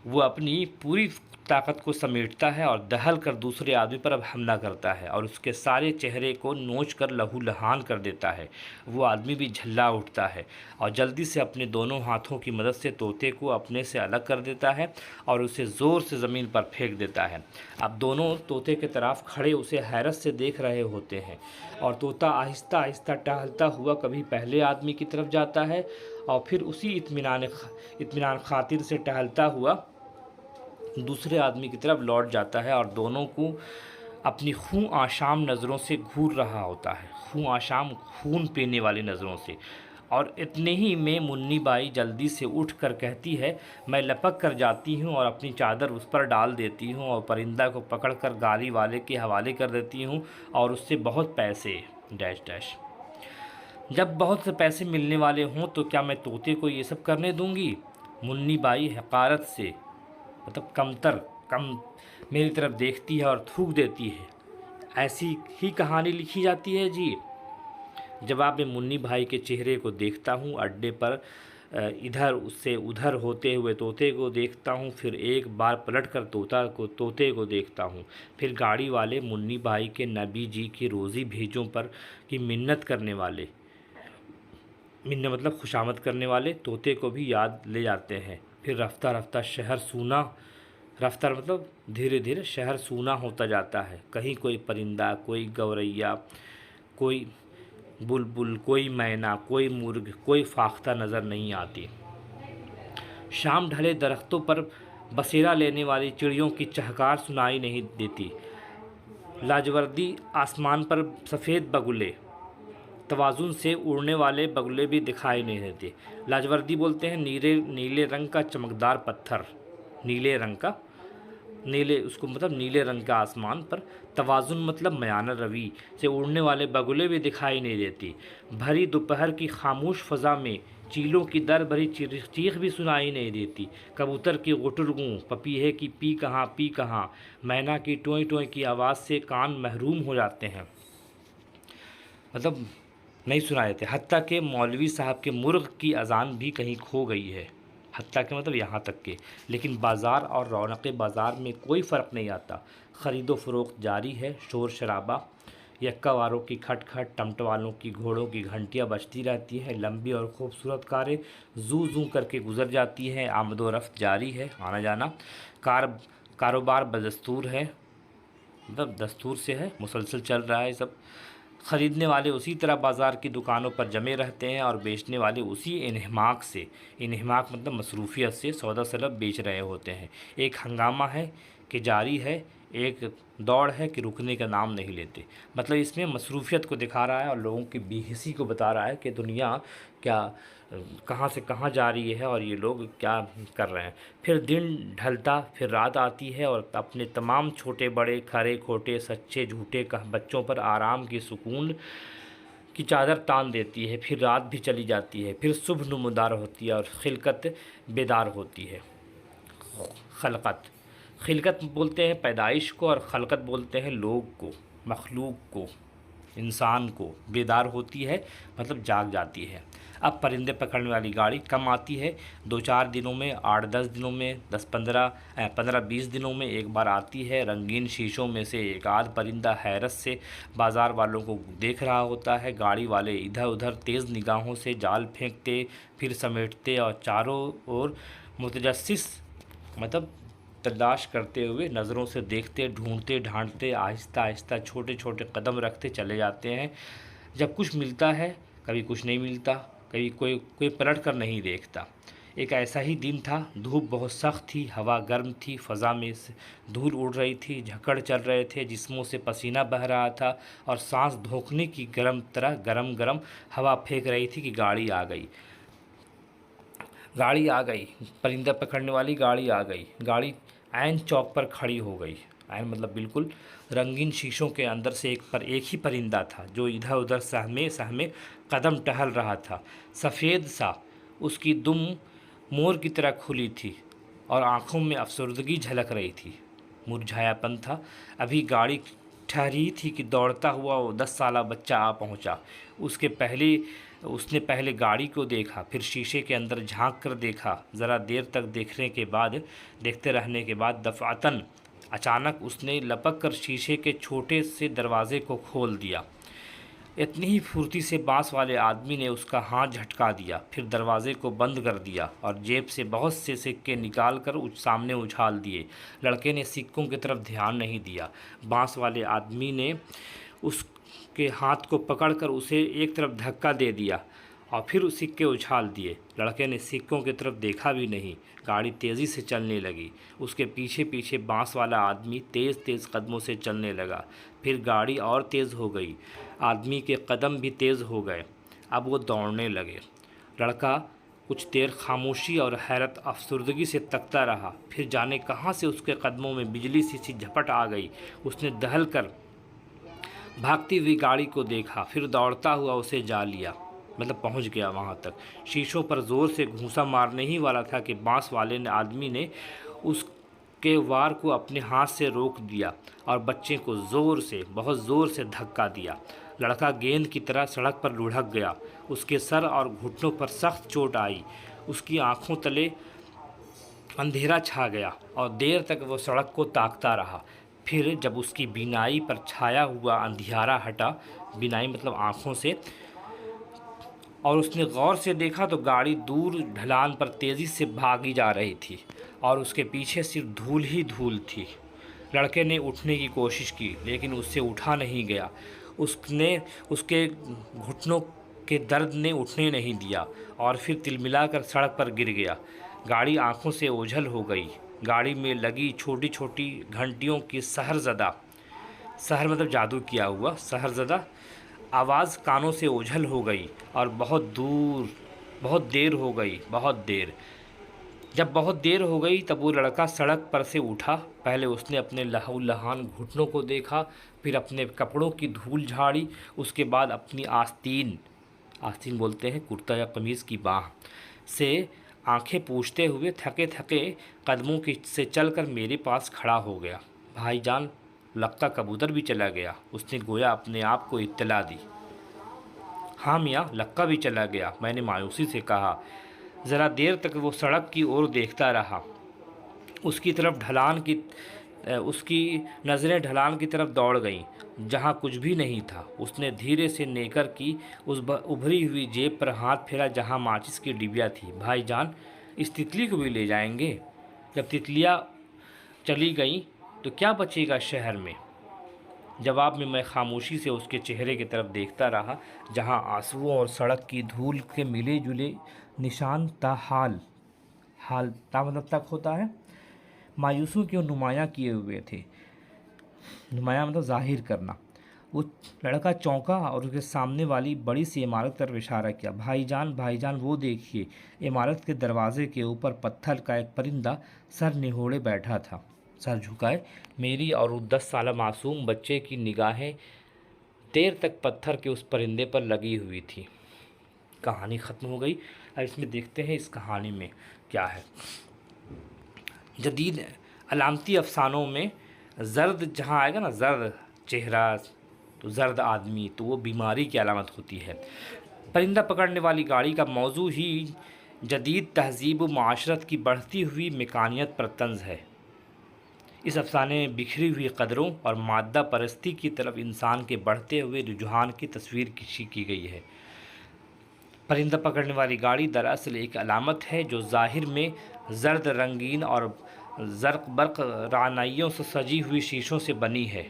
وہ اپنی پوری طاقت کو سمیٹتا ہے اور دہل کر دوسرے آدمی پر اب حملہ کرتا ہے اور اس کے سارے چہرے کو نوچ کر لہو لہان کر دیتا ہے۔ وہ آدمی بھی جھلا اٹھتا ہے اور جلدی سے اپنے دونوں ہاتھوں کی مدد سے طوطے کو اپنے سے الگ کر دیتا ہے اور اسے زور سے زمین پر پھینک دیتا ہے۔ اب دونوں طوطے کے طرف کھڑے اسے حیرت سے دیکھ رہے ہوتے ہیں اور طوطا آہستہ آہستہ ٹہلتا ہوا کبھی پہلے آدمی کی طرف جاتا ہے اور پھر اسی اطمینان خاطر سے ٹہلتا ہوا دوسرے آدمی کی طرف لوٹ جاتا ہے اور دونوں کو اپنی خون آشام نظروں سے گھور رہا ہوتا ہے، خون آشام خون پینے والی نظروں سے۔ اور اتنے ہی میں منی بائی جلدی سے اٹھ کر کہتی ہے، میں لپک کر جاتی ہوں اور اپنی چادر اس پر ڈال دیتی ہوں اور پرندہ کو پکڑ کر گاڑی والے کے حوالے کر دیتی ہوں اور اس سے بہت پیسے جب بہت سے پیسے ملنے والے ہوں تو کیا میں طوطے کو یہ سب کرنے دوں گی؟ منی بائی حقارت سے مطلب کم میری طرف دیکھتی ہے اور تھوک دیتی ہے، ایسی ہی کہانی لکھی جاتی ہے جی۔ جواب میں منی بھائی کے چہرے کو دیکھتا ہوں، اڈے پر ادھر سے ادھر ہوتے ہوئے طوطے کو دیکھتا ہوں، پھر ایک بار پلٹ کر طوطے کو دیکھتا ہوں، پھر گاڑی والے منی بھائی کے نبی جی کی روزی بھیجوں پر کی منت کرنے والے مطلب خوشامد کرنے والے طوطے کو بھی یاد لے جاتے ہیں۔ پھر رفتہ مطلب دھیرے دھیرے شہر سونا ہوتا جاتا ہے، کہیں کوئی پرندہ، کوئی گوریا، کوئی بلبل، کوئی مینا، کوئی مرغ، کوئی فاختہ نظر نہیں آتی۔ شام ڈھلے درختوں پر بسیرا لینے والی چڑیوں کی چہکار سنائی نہیں دیتی، لاجوردی آسمان پر سفید بگلے، توازن سے اڑنے والے بگلے بھی دکھائی نہیں دیتے۔ لاجوردی بولتے ہیں نیلے رنگ کا چمکدار پتھر، اس کو مطلب نیلے رنگ کا آسمان پر، توازن مطلب میانہ روی سے اڑنے والے بگلے بھی دکھائی نہیں دیتی۔ بھری دوپہر کی خاموش فضا میں چیلوں کی در بھری چیخ بھی سنائی نہیں دیتی، کبوتر کی غٹرگوں، پپیہے کی پی کہاں، مینا کی ٹوئیں ٹوئیں کی آواز سے کان محروم ہو جاتے ہیں، مطلب نہیں سنائی دیتے۔ حتیٰ کہ مولوی صاحب کے مرغ کی اذان بھی کہیں کھو گئی ہے، حتیٰ کہ مطلب یہاں تک کہ، لیکن بازار اور رونق بازار میں کوئی فرق نہیں آتا، خرید و فروخت جاری ہے، شور شرابہ، یکا واروں کی کھٹ کھٹ، ٹمٹ والوں کی گھوڑوں کی گھنٹیاں بجتی رہتی ہیں، لمبی اور خوبصورت کاریں زو کر کے گزر جاتی ہیں، آمد و رفت جاری ہے، آنا جانا، کاروبار بدستور ہے، مطلب دستور سے ہے، مسلسل چل رہا ہے سب۔ خریدنے والے اسی طرح بازار کی دکانوں پر جمے رہتے ہیں اور بیچنے والے اسی انہماک مطلب مصروفیت سے سودا سلب بیچ رہے ہوتے ہیں۔ ایک ہنگامہ ہے کہ جاری ہے، ایک دوڑ ہے کہ رکنے کا نام نہیں لیتے، مطلب اس میں مصروفیت کو دکھا رہا ہے اور لوگوں کی بے حسی کو بتا رہا ہے کہ دنیا کیا کہاں سے کہاں جا رہی ہے اور یہ لوگ کیا کر رہے ہیں۔ پھر دن ڈھلتا، پھر رات آتی ہے اور اپنے تمام چھوٹے بڑے، کھرے کھوٹے، سچے جھوٹے بچوں پر آرام کی سکون کی چادر تان دیتی ہے، پھر رات بھی چلی جاتی ہے، پھر صبح نمودار ہوتی ہے اور خلقت بیدار ہوتی ہے۔ خلقت بولتے ہیں پیدائش کو اور خلقت بولتے ہیں لوگ کو، مخلوق کو۔ इंसान को बेदार होती है, मतलब जाग जाती है। अब परिंदे पकड़ने वाली गाड़ी कम आती है, 2-4 दिनों में, 8-10 दिनों में, 15-20 दिनों में एक बार आती है। रंगीन शीशों में से एक आध परिंदा हैरत से बाज़ार वालों को देख रहा होता है। गाड़ी वाले इधर उधर तेज़ निगाहों से जाल फेंकते, फिर समेटते और चारों ओर मुतजस्सिस मतलब तलाश करते हुए नज़रों से देखते, ढूंढते, ढांढते, आहिस्ता आहिस्ता छोटे छोटे कदम रखते चले जाते हैं। जब कुछ मिलता है, कभी कुछ नहीं मिलता, कभी कोई कोई पलट कर नहीं देखता। एक ऐसा ही दिन था। धूप बहुत सख्त थी, हवा गर्म थी, फ़ज़ा में से धूल उड़ रही थी, झक्कड़ चल रहे थे, जिस्मों से पसीना बह रहा था और सांस धोखने की गरम गरम हवा फेंक रही थी कि गाड़ी आ गई। गाड़ी आ गई, परिंदा पकड़ने वाली गाड़ी आ गई। गाड़ी ऐन चौक पर खड़ी हो गई। ऐन मतलब बिल्कुल। रंगीन शीशों के अंदर से एक ही परिंदा था जो इधर उधर सहमे सहमे कदम टहल रहा था। सफ़ेद सा उसकी दुम मोर की तरह खुली थी और आँखों में अफसरदगी झलक रही थी। मुरझायापन था। अभी गाड़ी ठहरी थी कि दौड़ता हुआ वो 10 साला बच्चा आ पहुंचा। उसने पहले गाड़ी को देखा, फिर शीशे के अंदर झांक कर देखा। ज़रा देर तक देखते रहने के बाद दफ़ातन अचानक उसने लपक कर शीशे के छोटे से दरवाज़े को खोल दिया। इतनी ही फुर्ती से बांस वाले आदमी ने उसका हाथ झटका दिया, फिर दरवाजे को बंद कर दिया और जेब से बहुत से सिक्के निकाल कर सामने उछाल दिए। लड़के ने सिक्कों की तरफ ध्यान नहीं दिया। बांस वाले आदमी ने उसके हाथ को पकड़कर उसे एक तरफ धक्का दे दिया और फिर उस सिक्के उछाल दिए। लड़के ने सिक्कों की तरफ देखा भी नहीं। गाड़ी तेज़ी से चलने लगी। उसके पीछे पीछे बांस वाला आदमी तेज़ तेज़ कदमों से चलने लगा। फिर गाड़ी और तेज़ हो गई। आदमी के कदम भी तेज़ हो गए। अब वो दौड़ने लगे। लड़का कुछ देर खामोशी और हैरत अफसरदगी से तकता रहा। फिर जाने कहाँ से उसके कदमों में बिजली सी झपट आ गई। उसने दहल कर भागती हुई गाड़ी को देखा, फिर दौड़ता हुआ उसे जा लिया, मतलब पहुंच गया वहां तक। शीशों पर ज़ोर से घूंसा मारने ही वाला था कि बांस वाले आदमी ने उसके वार को अपने हाथ से रोक दिया और बच्चे को बहुत ज़ोर से धक्का दिया। लड़का गेंद की तरह सड़क पर लुढ़क गया। उसके सर और घुटनों पर सख्त चोट आई। उसकी आंखों तले अंधेरा छा गया और देर तक वो सड़क को ताकता रहा। फिर जब उसकी बीनाई पर छाया हुआ अंधियारा हटा, बीनाई मतलब आँखों से, और उसने गौर से देखा तो गाड़ी दूर ढलान पर तेज़ी से भागी जा रही थी और उसके पीछे सिर्फ धूल ही धूल थी। लड़के ने उठने की कोशिश की, लेकिन उससे उठा नहीं गया। उसके घुटनों के दर्द ने उठने नहीं दिया और फिर तिलमिलाकर सड़क पर गिर गया। गाड़ी आंखों से ओझल हो गई। गाड़ी में लगी छोटी छोटी घंटियों की सहर मतलब जादू किया हुआ सहरज़दा आवाज़ कानों से ओझल हो गई और बहुत देर हो गई। जब बहुत देर हो गई तब वो लड़का सड़क पर से उठा। पहले उसने अपने लहूलुहान घुटनों को देखा, फिर अपने कपड़ों की धूल झाड़ी, उसके बाद अपनी आस्तीन बोलते हैं कुर्ता या कमीज़ की बाह से आंखें पूछते हुए थके थके कदमों से चलकर मेरे पास खड़ा हो गया। भाईजान, लगता कबूतर भी चला गया, उसने गोया अपने आप को इत्तला दी। हाँ मियाँ, लक्का भी चला गया, मैंने मायूसी से कहा। ज़रा देर तक वो सड़क की ओर देखता रहा। उसकी नज़रें ढलान की तरफ दौड़ गईं, जहाँ कुछ भी नहीं था। उसने धीरे से नेकर की उस उभरी हुई जेब पर हाथ फेरा जहाँ माचिस की डिबिया थी। भाईजान, इस तितली को भी ले जाएंगे? जब तितलियाँ चली गईं तो क्या बचेगा शहर में? जवाब में मैं खामोशी से उसके चेहरे की तरफ देखता रहा, जहाँ आंसुओं और सड़क की धूल के मिले जुले निशान ताहाल ता मतलब तक होता है, मायूसों की नुमायाँ किए हुए थे। नुमायाँ मतलब ज़ाहिर करना। वो लड़का चौंका और उसके सामने वाली बड़ी सी इमारत तरफ इशारा किया। भाईजान, भाईजान, वो देखिए। इमारत के दरवाजे के ऊपर पत्थर का एक परिंदा सर निहोड़े बैठा था, सर झुकाए। मेरी और उस 10 साला मासूम बच्चे की निगाहें देर तक पत्थर के उस परिंदे पर लगी हुई थी। कहानी ख़त्म हो गई। अब इसमें देखते हैं इस कहानी में क्या है। जदीद अलामती अफसानों में ज़र्द जहाँ आएगा ना, ज़र्द चेहरा, تو زرد آدمی تو وہ بیماری کی علامت ہوتی ہے۔ پرندہ پکڑنے والی گاڑی کا موضوع ہی جدید تہذیب و معاشرت کی بڑھتی ہوئی مکانیت پر طنز ہے۔ اس افسانے میں بکھری ہوئی قدروں اور مادہ پرستی کی طرف انسان کے بڑھتے ہوئے رجحان کی تصویر کشی کی گئی ہے۔ پرندہ پکڑنے والی گاڑی دراصل ایک علامت ہے جو ظاہر میں زرد رنگین اور زرق برق رعنائیوں سے سجی ہوئی شیشوں سے بنی ہے،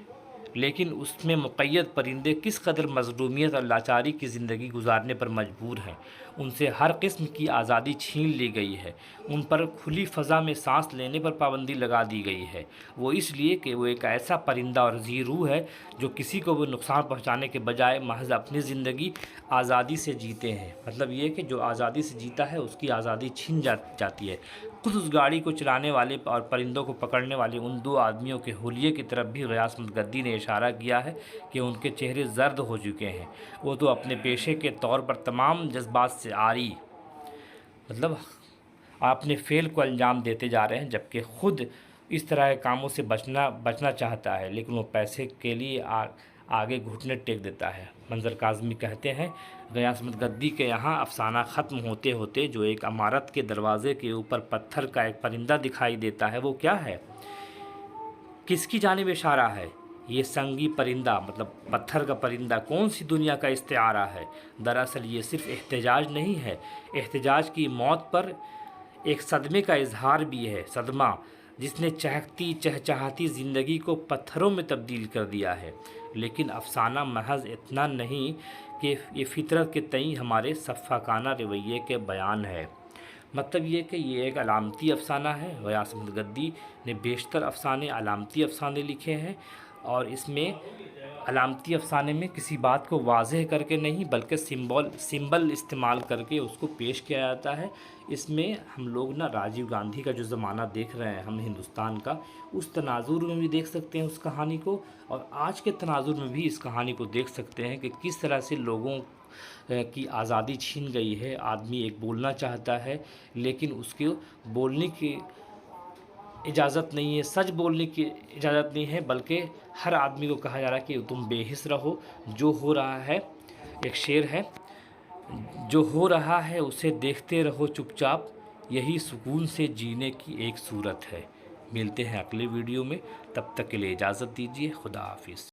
لیکن اس میں مقید پرندے کس قدر مظلومیت اور لاچاری کی زندگی گزارنے پر مجبور ہیں۔ ان سے ہر قسم کی آزادی چھین لی گئی ہے، ان پر کھلی فضا میں سانس لینے پر پابندی لگا دی گئی ہے، وہ اس لیے کہ وہ ایک ایسا پرندہ اور ذی روح ہے جو کسی کو وہ نقصان پہنچانے کے بجائے محض اپنی زندگی آزادی سے جیتے ہیں۔ مطلب یہ کہ جو آزادی سے جیتا ہے اس کی آزادی چھین جاتی ہے۔ خود اس گاڑی کو چلانے والے اور پرندوں کو پکڑنے والے ان دو آدمیوں کے حلیے کی طرف بھی غیاث گدی نے اشارہ کیا ہے کہ ان کے چہرے زرد ہو چکے ہیں۔ وہ تو اپنے پیشے کے طور پر تمام جذبات سے عاری، مطلب اپنے فعل کو انجام دیتے جا رہے ہیں، جبکہ خود اس طرح کے کاموں سے بچنا چاہتا ہے، لیکن وہ پیسے کے لیے آگے گھٹنے ٹیک دیتا ہے۔ منظر کاظمی کہتے ہیں، غیاث گدی کے یہاں افسانہ ختم ہوتے ہوتے جو ایک عمارت کے دروازے کے اوپر پتھر کا ایک پرندہ دکھائی دیتا ہے وہ کیا ہے؟ کس کی جانب اشارہ ہے؟ یہ سنگی پرندہ مطلب پتھر کا پرندہ کون سی دنیا کا استعارہ ہے؟ دراصل یہ صرف احتجاج نہیں ہے، احتجاج کی موت پر ایک صدمے کا اظہار بھی ہے، صدمہ جس نے چہکتی چہچہاتی زندگی کو پتھروں میں تبدیل کر دیا ہے۔ لیکن افسانہ محض اتنا نہیں کہ یہ فطرت کے تئیں ہمارے صفاقانہ رویے کے بیان ہے، مطلب یہ کہ یہ ایک علامتی افسانہ ہے۔ غیاث گدی نے بیشتر افسانے علامتی افسانے لکھے ہیں، اور اس میں علامتی افسانے میں کسی بات کو واضح کر کے نہیں بلکہ سمبل استعمال کر کے اس کو پیش کیا جاتا ہے۔ اس میں ہم لوگ راجیو گاندھی کا جو زمانہ دیکھ رہے ہیں ہم ہندوستان کا، اس تناظر میں بھی دیکھ سکتے ہیں اس کہانی کو، اور آج کے تناظر میں بھی اس کہانی کو دیکھ سکتے ہیں کہ کس طرح سے لوگوں کی آزادی چھین گئی ہے۔ آدمی ایک بولنا چاہتا ہے لیکن اس کے بولنے کی اجازت نہیں ہے، سچ بولنے کی اجازت نہیں ہے، بلکہ ہر آدمی کو کہا جا رہا ہے کہ تم بے حس رہو، جو ہو رہا ہے، ایک شعر ہے، جو ہو رہا ہے اسے دیکھتے رہو چپ چاپ، یہی سکون سے جینے کی ایک صورت ہے۔ ملتے ہیں اگلے ویڈیو میں، تب تک کے لیے اجازت دیجیے، خدا حافظ۔